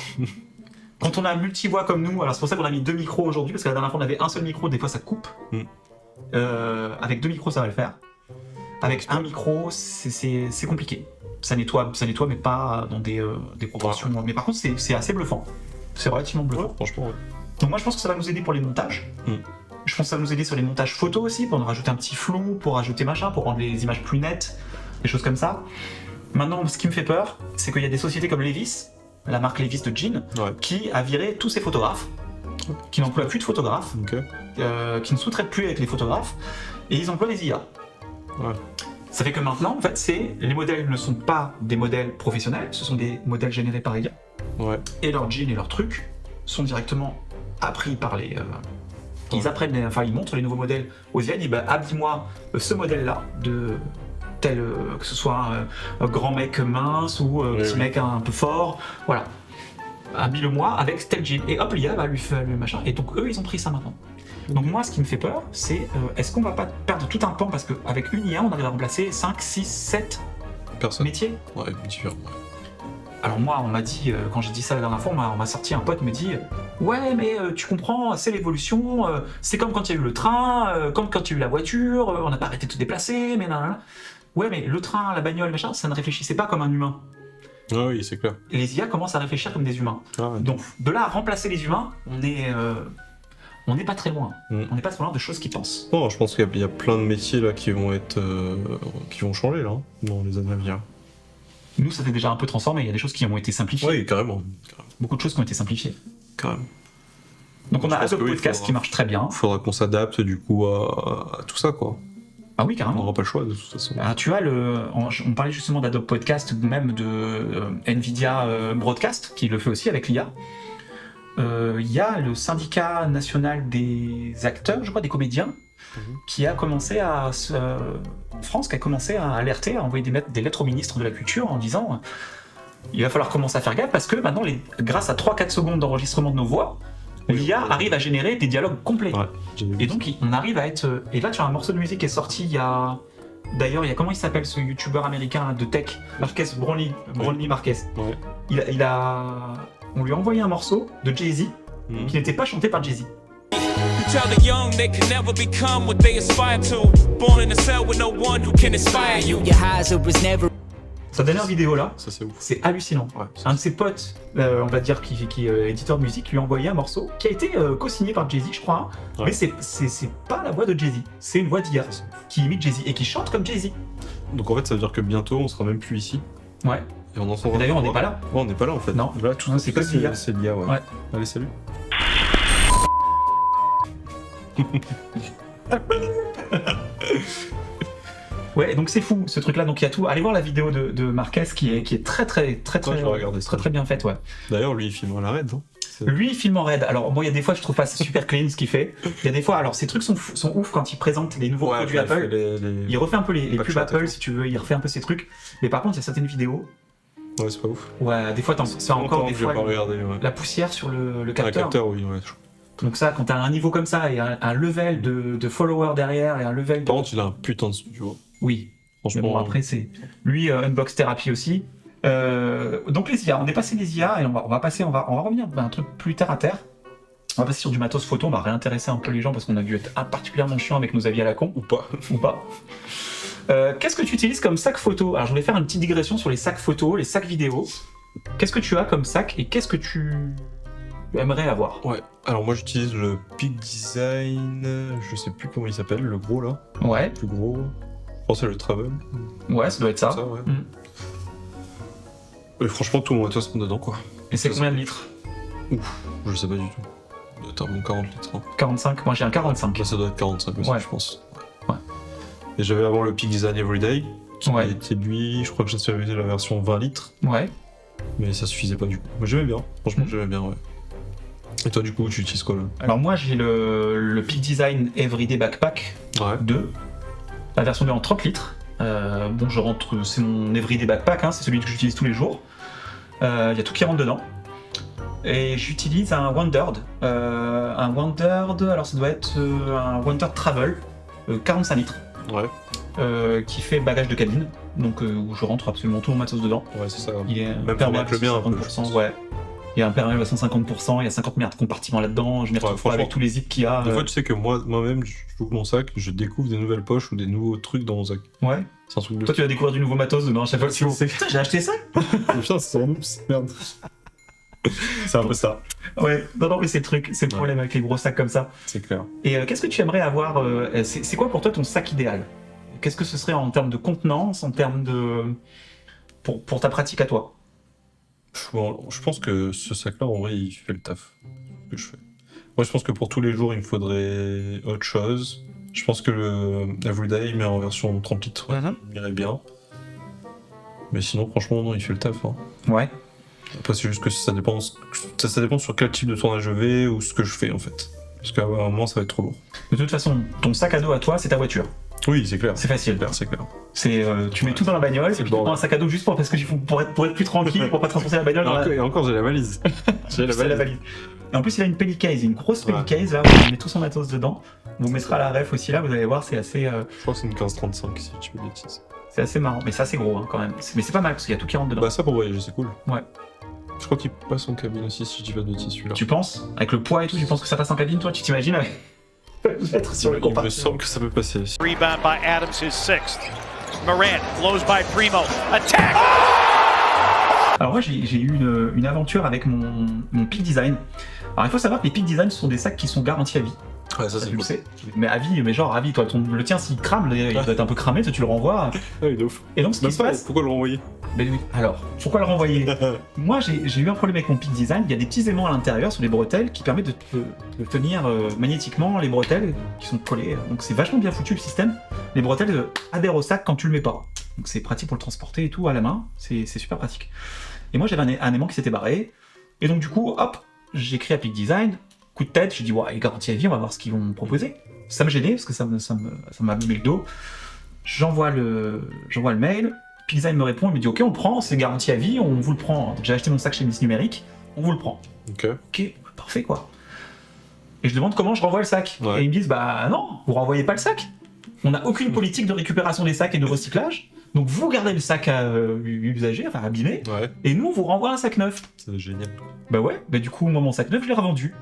Quand on a multi-voix comme nous, alors c'est pour ça qu'on a mis 2 micros aujourd'hui, parce que la dernière fois on avait un seul micro, des fois ça coupe. Avec 2 micros ça va le faire. Avec un micro, c'est compliqué. Ça nettoie, mais pas dans des proportions. Mais par contre, c'est assez bluffant. C'est relativement bluffant. Ouais, franchement, ouais. Donc moi je pense que ça va nous aider pour les montages. Je pense que ça va nous aider sur les montages photos aussi, pour nous rajouter un petit flou, pour rajouter machin, pour rendre les images plus nettes, des choses comme ça. Maintenant, ce qui me fait peur, c'est qu'il y a des sociétés comme Levi's, la marque Levi's de jeans, qui a viré tous ses photographes, qui n'emploient plus de photographes, qui ne sous-traitent plus avec les photographes, et ils emploient des IA. Ouais. Ça fait que maintenant, en fait, les modèles ne sont pas des modèles professionnels, ce sont des modèles générés par IA. Ouais. Et leurs jeans et leurs trucs sont directement appris par les... Ils apprennent, ils montrent les nouveaux modèles aux IA, ils disent bah, habille-moi ce modèle-là de tel, que ce soit un grand mec mince ou petit mec un peu fort, voilà. Habille-le-moi avec tel jean. Et hop, l'IA va lui faire le machin. Et donc eux, ils ont pris ça maintenant. Donc moi, ce qui me fait peur, c'est est-ce qu'on va pas perdre tout un pan parce qu'avec une IA, on arrive à remplacer 5, 6, 7 métiers. Ouais, différent. Alors moi, on m'a dit, quand j'ai dit ça la dernière fois, on m'a sorti un pote me dit ouais, mais tu comprends, c'est l'évolution, c'est comme quand il y a eu le train, comme quand il y a eu la voiture, on n'a pas arrêté de se déplacer, mais nan. Ouais, mais le train, la bagnole, machin, ça ne réfléchissait pas comme un humain. Ah oui, c'est clair. Et les IA commencent à réfléchir comme des humains. Donc de là à remplacer les humains, on n'est pas très loin. On n'est pas très loin de choses qui pensent. Non, je pense qu'il y a plein de métiers là qui vont changer là, dans les années à venir. Nous, ça s'est déjà un peu transformé. Il y a des choses qui ont été simplifiées. Oui, carrément. Beaucoup de choses qui ont été simplifiées. Carrément. Donc on a Adobe Podcast qui marche très bien. Il faudra qu'on s'adapte du coup à tout ça, quoi. Ah oui, On carrément. n'aura pas le choix de toute façon. Ah, tu as on parlait justement d'Adobe Podcast, même de Nvidia Broadcast, qui le fait aussi avec l'IA. Il y a le syndicat national des acteurs, je crois, des comédiens, qui a commencé en France, qui a commencé à alerter, à envoyer des lettres au ministre de la Culture en disant il va falloir commencer à faire gaffe parce que maintenant, grâce à 3-4 secondes d'enregistrement de nos voix, l'IA arrive à générer des dialogues complets. Ouais, et donc, on arrive à être... Et là, tu as un morceau de musique qui est sorti il y a... D'ailleurs, il y a comment il s'appelle ce youtubeur américain là, de tech, Marquez Brownlee Marquez. Ouais. On lui a envoyé un morceau de Jay-Z qui n'était pas chanté par Jay-Z. Tell the young they can never become what they aspire to. Born in a cell with no one who can inspire you. Your highs was never. Sa dernière vidéo là, ça c'est ouf. C'est hallucinant. Ouais, un de ses potes, on va dire qui est éditeur de musique, lui a envoyé un morceau qui a été co-signé par Jay-Z, je crois. Hein. Mais c'est pas la voix de Jay-Z, c'est une voix d'IA qui imite Jay-Z et qui chante comme Jay-Z. Donc en fait, ça veut dire que bientôt, on sera même plus ici. Ouais. Et on entendra. D'ailleurs, on n'est pas là. Ouais, on n'est pas là en fait. Non. Voilà, tout c'est que l'IA. C'est l'IA, ouais. Allez, salut. Ouais, donc c'est fou ce truc-là. Donc il y a tout. Allez voir la vidéo de Marquez qui est très bien faite, ouais. D'ailleurs, lui, il filme à la raid, non? Lui, il filme en raid. Alors bon, il y a des fois, je trouve pas super clean ce qu'il fait. Il y a des fois, alors ces trucs sont ouf quand il présente les nouveaux produits Apple. Il refait un peu les pubs Apple, si tu veux. Il refait un peu ses trucs. Mais par contre, il y a certaines vidéos. Ouais, c'est pas ouf. Ouais, des fois, c'est encore des fois la poussière sur le capteur. Le capteur, oui, ouais. Donc ça, quand t'as un niveau comme ça et un level de followers derrière et un level. Par contre, il a un putain de studio. Oui. Franchement. Mais bon, après, c'est lui Unbox Therapy aussi. Donc les IA, on est passé des IA et on va revenir à un truc plus terre à terre. On va passer sur du matos photo, on va réintéresser un peu les gens parce qu'on a dû être particulièrement chiant avec nos avis à la con. Ou pas. Qu'est-ce que tu utilises comme sac photo? Alors je voulais faire une petite digression sur les sacs photo, les sacs vidéo. Qu'est-ce que tu as comme sac et qu'est-ce que tu aimerais avoir? Ouais, alors moi j'utilise le Peak Design, je sais plus comment il s'appelle, le gros là. Ouais. Le plus gros. Je pense que c'est le Travel. Ouais, ça doit être ça. Ouais. Et franchement, tout mon matos sont dedans, quoi. Et c'est combien de litres? Ouf, je sais pas du tout. T'as bon 40 litres. Hein. 45, moi j'ai un 45. Là, ça doit être 45 aussi, ouais. je pense. Ouais. Et j'avais avant le Peak Design Everyday, qui Ouais. était lui, je crois que j'avais la version 20 litres, Ouais. mais ça suffisait pas du coup. Mais j'aimais bien, franchement j'aimais bien, ouais. Et toi du coup, tu utilises quoi là? Alors moi j'ai le Peak Design Everyday Backpack Ouais. 2, la version 2 en 30 litres. Bon, je rentre, c'est mon Everyday Backpack, hein, c'est celui que j'utilise tous les jours. Il y a tout qui rentre dedans. Et j'utilise un Wandered. Alors ça doit être un Wandered Travel, 45 litres, qui fait bagage de cabine, donc où je rentre absolument tout mon matos dedans. Ouais, c'est ça. Il est Même perméable format que le mien, à un peu, 50%, je pense. ouais. Il y a un perméable à 150%, il y a 50 milliards de compartiments là-dedans, je m'y retrouve pas franchement. avec tous les zips qu'il y a. Des fois, tu sais que moi-même, j'ouvre mon sac, je découvre des nouvelles poches ou des nouveaux trucs dans mon sac. Ouais. C'est un truc de. Toi, tu vas découvrir du nouveau matos dedans à chaque fois. C'est- Putain, j'ai acheté ça. Putain, c'est un oups, merde. C'est un peu ça. Ouais. Non, mais c'est le truc, c'est le problème avec les gros sacs comme ça. C'est clair. Et qu'est-ce que tu aimerais avoir c'est quoi pour toi ton sac idéal? Qu'est-ce que ce serait en termes de contenance, en termes de pour ta pratique à toi? Bon, je pense que ce sac-là, en vrai, il fait le taf que je fais. Moi, je pense que pour tous les jours, il me faudrait autre chose. Je pense que le Everyday, mais en version 30 litres, il irait bien. Mais sinon, franchement, non, il fait le taf. Hein. Ouais. Après, c'est juste que ça dépend sur quel type de tournage je vais ou ce que je fais, en fait. Parce qu'à un moment, ça va être trop lourd. De toute façon, ton sac à dos à toi, c'est ta voiture. Oui, c'est clair. C'est facile. C'est clair. C'est tu mets tout dans la bagnole et puis tu bon. prends un sac à dos juste parce que pour être plus tranquille, pour pas transporter la bagnole dans la... Et encore, j'ai la valise. J'ai C'est la valise. Et en plus, il a une pellicase, une grosse pellicase là où il met tout son matos dedans. On vous mettra la ref aussi là, vous allez voir, c'est assez, Je crois que c'est une 1535 si tu veux bêtises. c'est assez marrant. Mais ça, c'est gros hein, quand même. Mais c'est pas mal parce qu'il y a tout qui rentre dedans. Bah, ça pour voyager, c'est cool. Ouais. Je crois qu'il passe en cabine aussi si je dis pas de bêtises celui-là. Tu penses, avec le poids et tout, tu penses que ça passe en cabine, toi? Tu t'imagines avec... être sur le Il me compartiment. semble que ça peut passer. Rebound by Adams, his sixth. Morant blows by Primo. Attack! Alors moi, j'ai eu une aventure avec mon Peak Design. Alors il faut savoir que les Peak Design sont des sacs qui sont garantis à vie. Ouais, ça Ça, c'est tu le cool. sais. Mais à vie, mais genre à vie, toi, le tien s'il crame, il doit être un peu cramé, toi tu le renvoies. Ah oui, de ouf. Et donc ce qui Même se pas, passe... pourquoi le renvoyer? Ben oui. Alors, pourquoi le renvoyer? Moi, j'ai eu un problème avec mon Peak Design. Il y a des petits aimants à l'intérieur sur les bretelles qui permettent de tenir magnétiquement les bretelles qui sont collées. Donc c'est vachement bien foutu le système. Les bretelles adhèrent au sac quand tu le mets pas. Donc c'est pratique pour le transporter et tout à la main. C'est super pratique. Et moi, j'avais un aimant qui s'était barré. Et donc du coup, hop, j'ai écrit à Peak Design. Coup de tête, j'ai dit ouais, garantie à vie, on va voir ce qu'ils vont me proposer. Ça me gênait parce que ça m'a abîmé le dos. J'envoie le mail. Peak Design me répond, il me dit ok, on le prend, c'est garanti à vie, on vous le prend. Donc j'ai acheté mon sac chez Miss Numérique, on vous le prend. Ok. Ok, parfait quoi. Et je demande comment je renvoie le sac. Ouais. Et ils me disent bah non, vous renvoyez pas le sac. On n'a aucune politique de récupération des sacs et de recyclage. Donc vous gardez le sac usagé, enfin abîmé, Ouais, et nous on vous renvoie un sac neuf. c'est génial. Bah ouais, bah du coup moi mon sac neuf je l'ai revendu.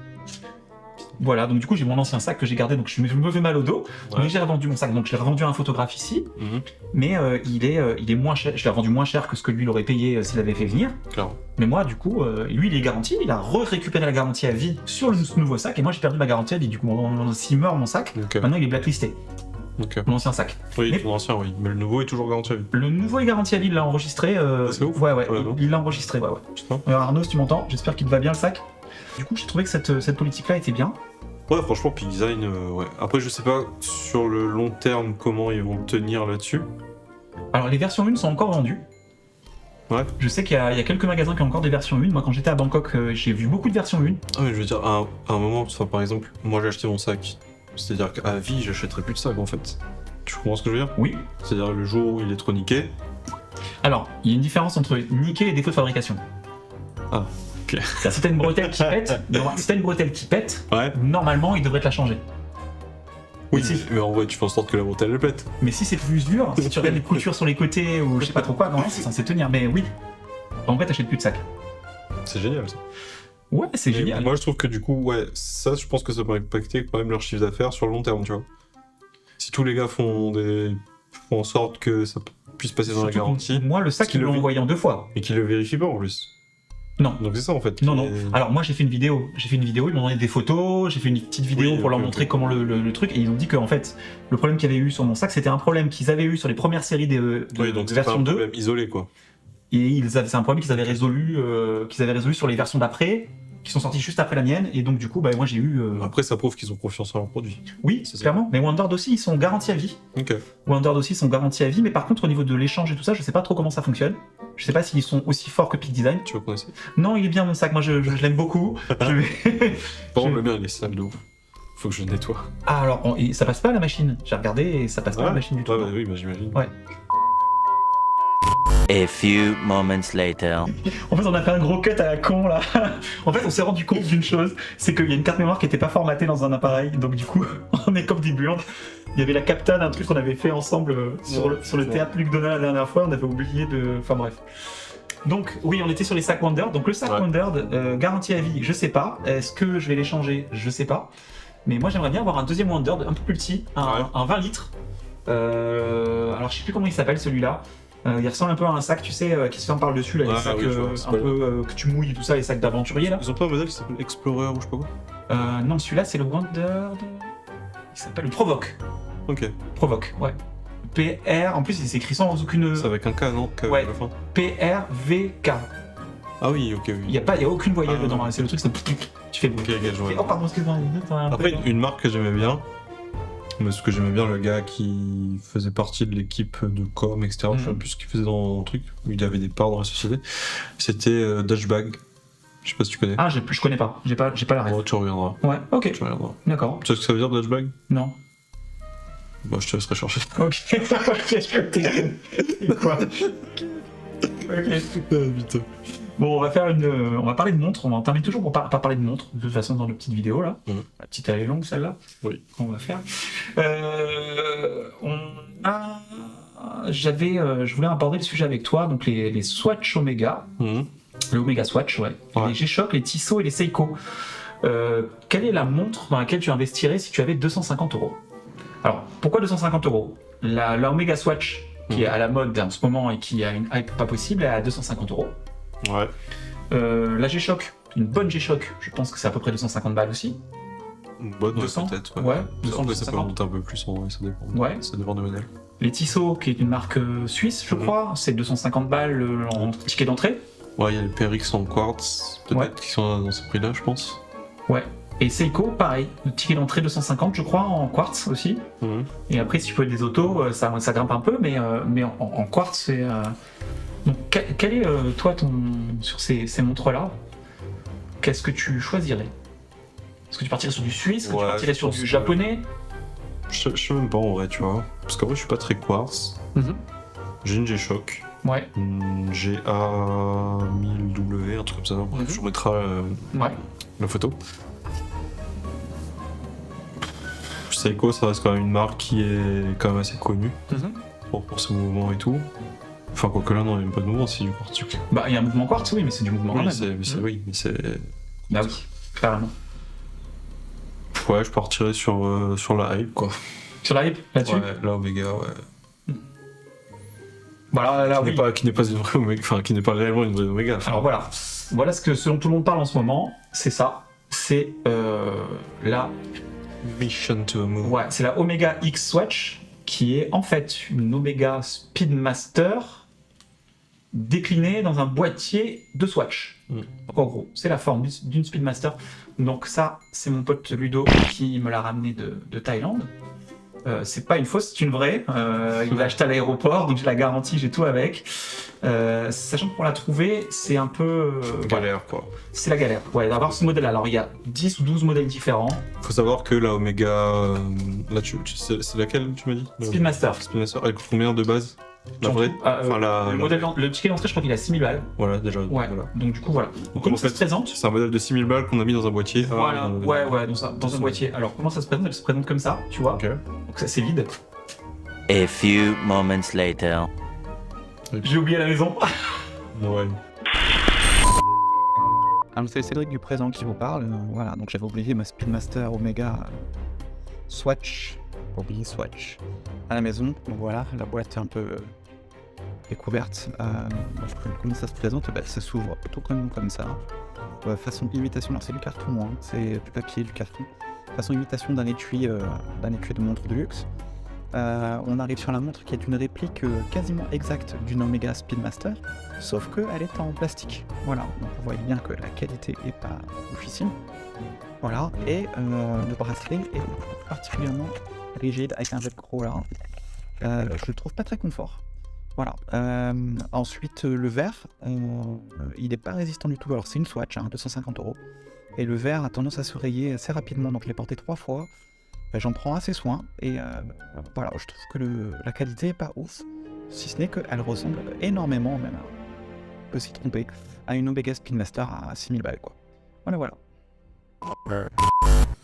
Voilà, donc du coup j'ai mon ancien sac que j'ai gardé, donc je me fais mal au dos, Ouais. mais j'ai revendu mon sac, donc je l'ai revendu à un photographe ici, Mhm. mais il est moins cher, je l'ai revendu moins cher que ce que lui il aurait payé s'il avait fait venir, Clairement. mais moi du coup, lui il est garanti, il a récupéré la garantie à vie sur le nouveau sac, et moi j'ai perdu ma garantie à vie, du coup s'il meurt mon sac, Ok. maintenant il est blacklisté, Ok. mon ancien sac. Oui, Mais- ton ancien, oui. Mais le nouveau est toujours garanti à vie. Le nouveau est garanti à vie, il l'a enregistré, c'est ouf. ouais, Ouais, non. il l'a enregistré, ouais. Putain. Arnaud, si tu m'entends, j'espère qu'il te va bien le sac. Du coup j'ai trouvé que cette politique-là était bien. Ouais, franchement, Peak Design, ouais. Après, je sais pas sur le long terme comment ils vont tenir là-dessus. Alors les versions 1 sont encore vendues. Ouais. Je sais qu'il y a quelques magasins qui ont encore des versions 1. Moi quand j'étais à Bangkok, j'ai vu beaucoup de versions 1. Ah, mais je veux dire, à un moment, enfin, par exemple, moi j'ai acheté mon sac. C'est-à-dire qu'à vie, j'achèterai plus de sac en fait. Tu comprends ce que je veux dire? Oui. C'est-à-dire le jour où il est trop niqué. Alors, il y a une différence entre niquer et défaut de fabrication. Ah, ok. C'est-à-dire, si t'as une bretelle qui pète, si t'as une bretelle qui pète, Ouais. normalement il devrait te la changer. Oui, Mais si- mais en vrai, tu fais en sorte que la bretelle elle pète. Mais si c'est plus dur, si tu regardes les coutures sur les côtés ou je sais pas trop quoi, non, c'est censé tenir. Mais oui. En vrai, t'achètes plus de sac. C'est génial ça. Ouais, c'est Mais génial. moi, je trouve que du coup, ouais, ça, je pense que ça va impacter quand même leur chiffre d'affaires sur le long terme, tu vois. Si tous les gars font en sorte que ça puisse passer dans la Surtout que garantie moi, le sac, Parce qu'il ils l'ont le- envoyé en 2 fois. et qu'ils le vérifient pas en plus. Non. Donc c'est ça en fait. Non, qui non. est- Alors moi j'ai fait une vidéo, ils m'ont donné des photos, j'ai fait une petite vidéo Oui, pour leur ok, montrer ok. comment le truc, et ils ont dit que en fait, le problème qu'il y avait eu sur mon sac, c'était un problème qu'ils avaient eu sur les premières séries de Oui, donc c'est pas version un 2, problème isolé quoi. et c'est un problème qu'ils avaient résolu sur les versions d'après, qui sont sortis juste après la mienne, et donc du coup, bah, moi j'ai eu... Après, ça prouve qu'ils ont confiance en leurs produits. Oui, c'est ça. clairement, mais Wonderd aussi, ils sont garantis à vie. Ok. Wonderd aussi, ils sont garantis à vie, mais par contre, au niveau de l'échange et tout ça, je sais pas trop comment ça fonctionne. Je sais pas s'ils sont aussi forts que Peak Design. Tu veux qu'on essaie? Non, il est bien mon sac, moi je l'aime beaucoup. Je vais- Bon, Je- le mien, il est sale de ouf. Faut que je le nettoie. Ah alors, et ça passe pas à la machine. J'ai regardé et ça passe pas à la machine du tout. Ouais, bah oui, bah j'imagine. Ouais. A few moments later. En fait, on a fait un gros cut à la con là. En fait, on s'est rendu compte d'une chose, c'est qu'il y a une carte mémoire qui était pas formatée dans un appareil, donc du coup, on est comme des burnes. Il y avait la capta d'un truc qu'on avait fait ensemble sur le théâtre Luc Donat la dernière fois, on avait oublié de... Enfin bref. Donc oui, on était sur les sacs Wonderd. Donc le sac Ouais. Wonderd, garantie à vie, je sais pas. Est-ce que je vais les changer? Je sais pas. Mais moi j'aimerais bien avoir un deuxième Wonderd un peu plus petit, un 20 litres. Alors je sais plus comment il s'appelle celui-là. Il ressemble un peu à un sac, tu sais, qui se ferme par le dessus, là, les Ouais, sacs oui, je vois, c'est un pas peu que tu mouilles, tout ça, les sacs d'aventurier là. Ils ont pas un modèle qui s'appelle Explorer ou je sais pas quoi? Non, celui-là c'est le Wonderd. Il s'appelle le Provoque. Ok. Provoque, ouais. PR, en plus c'est écrit sans aucune. C'est avec un K, non? K Ouais. à la fin. PRVK. Ah oui, ok, oui. Il y a aucune voyelle Ah. dedans, hein, c'est le truc, c'est. Tu fais le Ok, ok, je vois. Oh pardon, excuse-moi. Après, une marque que j'aimais bien, parce que j'aimais bien le gars qui faisait partie de l'équipe de com, etc. Je sais plus ce qu'il faisait dans le truc, où il avait des parts dans la société. C'était Dutchbag. Je sais pas si tu connais. Ah, je connais pas, j'ai pas la ref. Bon, tu reviendras. Ouais, ok, Tu reviendras. d'accord. Tu sais ce que ça veut dire Dutchbag? Non. Bah, je te laisserai chercher. Ok, ok, c'est quoi? Ok. Vite. Bon, on va parler de montres. On termine toujours pour pas parler de montres, de toute façon, dans nos petites vidéos là. La petite, elle est longue celle-là. Oui. Qu'on va faire. Je voulais aborder le sujet avec toi, donc les Swatch Omega, les Omega Swatch, ouais. Ouais. Les G-Shock, les Tissot et les Seiko. Quelle est la montre dans laquelle tu investirais si tu avais 250 €? Alors, pourquoi 250 €? La Omega Swatch, qui est à la mode en ce moment et qui a une hype pas possible, elle est à 250 €. Ouais. La G-Shock, une bonne G-Shock, je pense que c'est à peu près 250 balles aussi. Une bonne, ouais, 200, peut-être. ouais, Après, 200, ça peut 250. monter un peu plus en vrai, ça dépend. Ouais. Ça dépend des modèles. Les Tissot, qui est une marque suisse, je crois, c'est 250 balles en ticket d'entrée. Ouais, il y a les PRX en quartz, peut-être, Ouais. qui sont dans ce prix-là, je pense. Ouais. Et Seiko, pareil, le ticket d'entrée 250, je crois, en quartz aussi. Et après, si tu peux des autos, ça grimpe un peu, mais en quartz, c'est. Donc, quel est, toi, sur ces montres-là, qu'est-ce que tu choisirais? Est-ce que tu partirais sur du suisse? Est-ce que tu Ouais, partirais je sur pense du que- japonais? Je sais même pas en vrai, tu vois. Parce qu'en vrai, je suis pas très quartz. J'ai une G-Shock. Ouais. Une GA1000W, un truc comme ça. Bref, je vous mettrai Ouais. la photo. Seiko, ça reste quand même une marque qui est quand même assez connue pour ses mouvements et tout. Enfin, quoique là, non, il n'y a même pas de mouvement, c'est du quartz. Bah, il y a un mouvement quartz, oui, mais c'est du mouvement quand Oui, même. oui, mais c'est. Bah oui, carrément. Ouais, je partirais sur la hype, quoi. Sur la hype, là-dessus? Ouais, la Omega, ouais. Voilà, là, oui. Qui n'est pas une vraie Omega, enfin, qui n'est pas réellement une vraie Omega. Enfin, Alors voilà, voilà ce dont tout le monde parle en ce moment, c'est ça. C'est la Mission to a Moon. Ouais, c'est la Omega X Swatch, qui est en fait une Omega Speedmaster déclinée dans un boîtier de Swatch. Donc en gros, c'est la forme d'une Speedmaster. Donc ça, c'est mon pote Ludo qui me l'a ramené de Thaïlande. C'est pas une fausse, c'est une vraie. Il l'a acheté à l'aéroport, donc j'ai la garantie, j'ai tout avec. Sachant que pour la trouver, c'est un peu... Galère, quoi. C'est la galère, ouais, d'avoir ce modèle. Alors il y a 10 ou 12 modèles différents. Faut savoir que la Omega. Là, c'est laquelle tu m'as dit? Speedmaster. Speedmaster, elle coûte combien de base? La vraie? Le modèle, le ticket d'entrée, je crois qu'il a 6000 balles. Voilà, déjà. Ouais, Voilà. donc du coup, voilà. Donc, Comment en ça fait, se présente? C'est un modèle de 6000 balles qu'on a mis dans un boîtier. Voilà, ouais, dans un boîtier. Alors, comment ça se présente? Elle se présente comme ça, tu vois. Ok. Donc ça, c'est vide. A few moments later. J'ai oublié à la maison. Ouais. Alors c'est Cédric du présent qui vous parle. Voilà, donc j'avais oublié ma Speedmaster Omega Swatch, oublié Swatch, à la maison. Donc voilà, la boîte est un peu découverte. Donc, comment ça se présente? Bah, ça s'ouvre plutôt comme ça. Façon imitation, alors c'est du carton, hein. C'est du papier, du carton. Façon imitation d'un étui de montre de luxe. on arrive sur la montre qui est une réplique quasiment exacte d'une Omega Speedmaster, sauf qu'elle est en plastique. Voilà, donc vous voyez bien que la qualité est pas oufissime. Voilà, et le bracelet est particulièrement rigide avec un velcro là. Je le trouve pas très confort. Voilà. Ensuite, le verre, il n'est pas résistant du tout. Alors, c'est une Swatch, 250 €. Et le verre a tendance à se rayer assez rapidement, donc je l'ai porté 3 fois. J'en prends assez soin. Et voilà, je trouve que la qualité n'est pas ouf. Si ce n'est qu'elle ressemble énormément, même, on peut s'y tromper, à une Omega Speedmaster à 6000 balles, quoi. Voilà.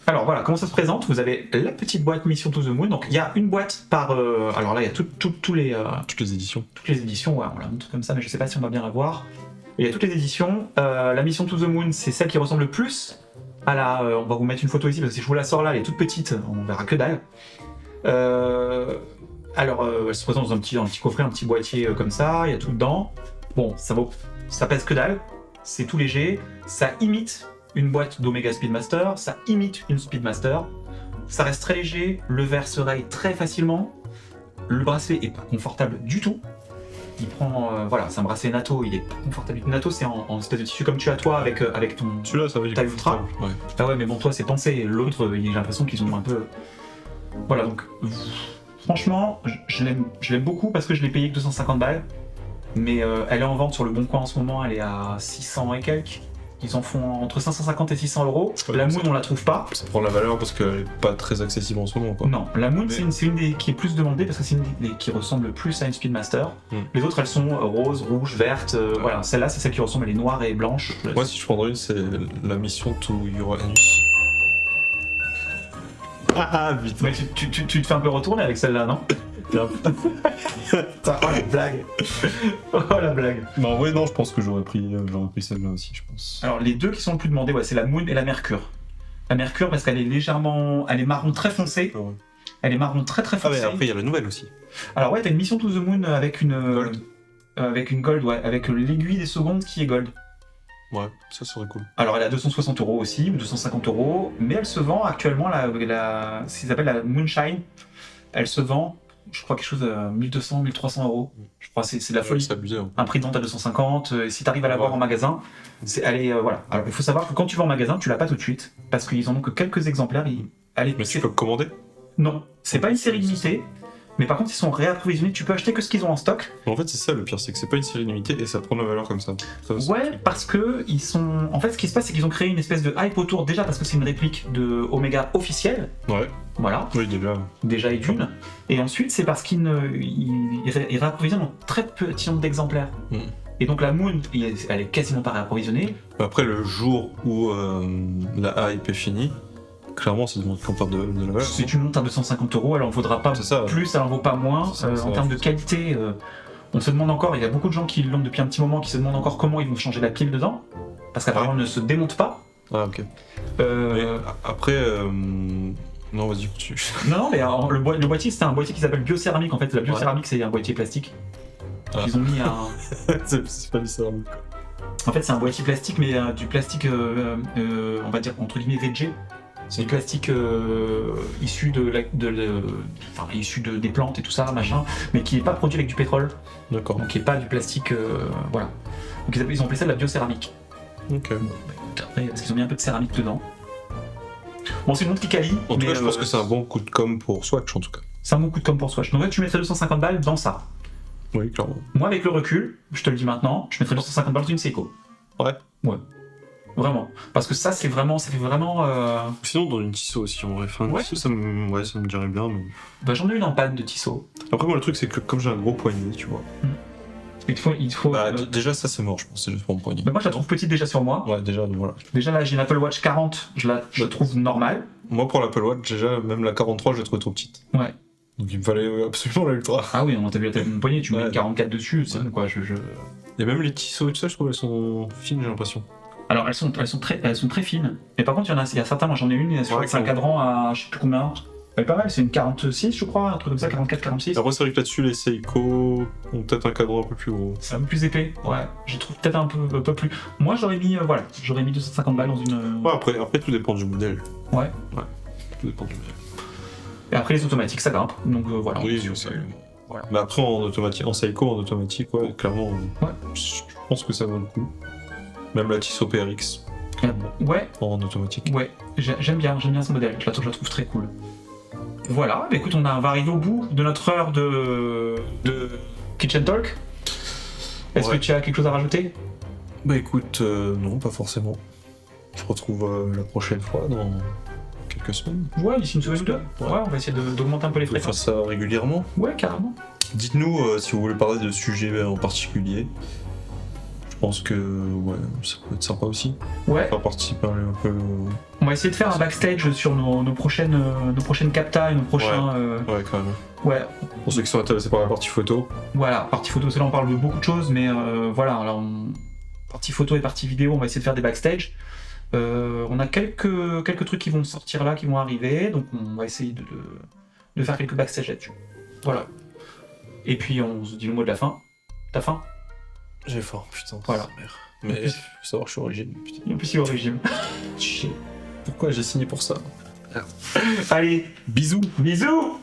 Alors voilà, comment ça se présente? Vous avez la petite boîte Mission to the Moon. Donc il y a une boîte par. Alors là, il y a toutes les éditions. Toutes les éditions, ouais, on la montre comme ça, mais je sais pas si on va bien la voir. Il y a toutes les éditions. La Mission to the Moon, c'est celle qui ressemble le plus à la. On va vous mettre une photo ici parce que si je vous la sors là, elle est toute petite, on verra que dalle. Alors, elle se présente dans un petit coffret, un petit boîtier comme ça, il y a tout dedans. Bon, ça pèse que dalle, c'est tout léger, ça imite une boîte d'Omega Speedmaster, ça imite une Speedmaster, ça reste très léger, le verre se raye très facilement, le bracelet est pas confortable du tout. Il prend, voilà, c'est un bracelet NATO, il est pas confortable. NATO, c'est en espèce de tissu comme tu as toi avec ton. Celui-là, ça va ta Ultra. Ouais. Ah ouais, mais bon, toi, c'est pensé. L'autre, j'ai l'impression qu'ils ont un peu. Voilà, donc. Franchement, je l'aime beaucoup parce que je l'ai payé que 250 balles. Mais elle est en vente sur le Bon Coin en ce moment, elle est à 600 et quelques. Ils en font entre 550 et 600 €. Ouais, La Moon, on la trouve pas. Ça prend la valeur parce qu'elle est pas très accessible en ce moment, quoi. Non, la Moon, c'est une des qui est plus demandée parce que c'est une des qui ressemble le plus à une Speedmaster. Les autres, elles sont roses, rouges, vertes. Voilà, celle-là, c'est celle qui ressemble, elle est noire et blanche. Moi, si je prendrais une, c'est la Mission to Uranus. Vite. Mais tu te fais un peu retourner avec celle-là, non? Oh la blague. Oh la blague. Mais en vrai, non, je pense que j'aurais pris celle-là aussi, je pense. Alors les deux qui sont le plus demandés, ouais, c'est la Moon et la Mercure. La Mercure parce qu'elle est légèrement, elle est marron très foncé. Ouais. Elle est marron très Ah foncé. mais après il y a la nouvelle aussi. Alors ouais, t'as une Mission to the Moon avec une Gold. Avec une gold, ouais, avec l'aiguille des secondes qui est gold. Ouais, ça serait cool. Alors elle a 260 € aussi, ou 250 €, mais elle se vend actuellement, ce qu'ils appellent la Moonshine, elle se vend, je crois quelque chose à 1200, 1300 €. Je crois que c'est de la folie. C'est abusé. Hein. Un prix de vente à 250, si tu arrives à l'avoir en magasin, voilà. Alors il faut savoir que quand tu vas en magasin, tu l'as pas tout de suite, parce qu'ils en ont que quelques exemplaires. Mais tu peux commander? Non, c'est pas une série limitée. Mais par contre, ils sont réapprovisionnés, tu peux acheter que ce qu'ils ont en stock. En fait, c'est ça le pire, c'est que c'est pas une série limitée et ça prend la valeur comme ça. Ouais, parce que ils sont. En fait, ce qui se passe, c'est qu'ils ont créé une espèce de hype autour, déjà parce que c'est une réplique de Omega officielle. Ouais. Voilà. Oui, déjà. Déjà et d'une. Et ensuite, c'est parce qu'ils réapprovisionnent en très petit nombre d'exemplaires. Et donc la Moon, elle est quasiment pas réapprovisionnée. Après, le jour où la hype est finie, clairement, c'est qu'on perd de la valeur. Si tu montes à 250 €, elle en vaudra pas plus, elle en vaut pas moins. En termes de qualité, on se demande encore, il y a beaucoup de gens qui l'ont depuis un petit moment, qui se demandent encore comment ils vont changer la pile dedans, parce qu'apparemment elle ne se démonte pas. Ah ok. Après, non vas-y continue. Non mais le boîtier, c'était un boîtier qui s'appelle biocéramique en fait. La biocéramique c'est un boîtier plastique. Ils ont mis un... c'est pas du céramique. En fait c'est un boîtier plastique, mais du plastique, on va dire entre guillemets végé. C'est du plastique issu issu des plantes et tout ça, machin, mais qui n'est pas produit avec du pétrole. D'accord. Donc qui n'est pas du plastique, voilà. Donc ils ont appelé ça de la biocéramique. Ok. Après, parce qu'ils ont mis un peu de céramique dedans. Bon, c'est une montre qui quali. En tout cas, je pense que c'est un bon coup de com pour Swatch en tout cas. C'est un bon coup de com pour Swatch. Donc là, tu mettrais 250 balles dans ça. Oui, clairement. Moi, avec le recul, je te le dis maintenant, je mettrais 250 balles dans une Seiko. Ouais. Ouais. Vraiment. Parce que ça fait vraiment... Sinon, dans une Tissot aussi, en vrai. Enfin, ouais. Tissot, ça me dirait bien, mais... Bah, j'en ai une en panne de Tissot. Après, moi, le truc, c'est que comme j'ai un gros poignet, tu vois... Il faut bah, déjà, ça, c'est mort, je pense, c'est juste pour mon poignet. Bah, moi, je la trouve petite déjà sur moi. Ouais, déjà, donc voilà. Déjà, là, j'ai une Apple Watch 40, je la trouve normale. Moi, pour l'Apple Watch, déjà, même la 43, je l'ai trouvée trop petite. Ouais. Donc, il me fallait absolument la Ultra. Ah oui, on t'a vu la taille de mon poignet, tu mets une 44 dessus, c'est bon, quoi, Et même les Tissot et tout ça, je trouve, elles sont fines, j'ai l'impression. Alors elles sont très fines. Mais par contre, il y a certains, moi j'en ai une, je crois que c'est un cadran à je sais plus combien. Elle est pas mal, c'est une 46 je crois, un truc comme ça, 44-46. Après c'est vrai que là-dessus les Seiko ont peut-être un cadran un peu plus gros. C'est un peu plus épais, ouais. Je trouve peut-être un peu plus. Moi j'aurais mis 250 balles dans une. Ouais, après tout dépend du modèle. Ouais. Ouais. Tout dépend du modèle. Et après les automatiques ça grimpe, donc voilà. Oui, on- je sais. Voilà. Mais après en automatique, en Seiko, en automatique, ouais, clairement, je pense que ça vaut le coup. Même la Tissot PRX, clairement, Ouais, en automatique. ouais, j'aime bien ce modèle, je la trouve très cool. Voilà, bah écoute, on va arriver au bout de notre heure de Kitchen Talk. Est-ce Ouais. que tu as quelque chose à rajouter? Bah écoute, non, pas forcément. Je retrouve la prochaine fois dans quelques semaines. Ouais, d'ici une semaine ou deux. Ouais, on va essayer d'augmenter un peu les On va faire fréquences. ça régulièrement. Ouais, carrément. Dites-nous si vous voulez parler de sujets en particulier. Je pense que ouais, ça peut être sympa aussi. Ouais, Faire participer un peu. on va essayer de faire un backstage sur nos prochaines captas et nos prochains... Ouais, quand même. Ouais, Pour ceux qui sont intéressés par la partie photo. voilà, partie photo, c'est là on parle de beaucoup de choses, mais voilà, là, partie photo et partie vidéo, on va essayer de faire des backstage. On a quelques trucs qui vont sortir là, qui vont arriver, donc on va essayer de faire quelques backstage là-dessus. Voilà. Et puis on se dit le mot de la fin. T'as faim? J'ai faim, putain. Voilà. Merde. Mais faut savoir que je suis au régime, putain. Et en plus il est au régime. Chier. Pourquoi j'ai signé pour ça? Allez, Bisous. bisous!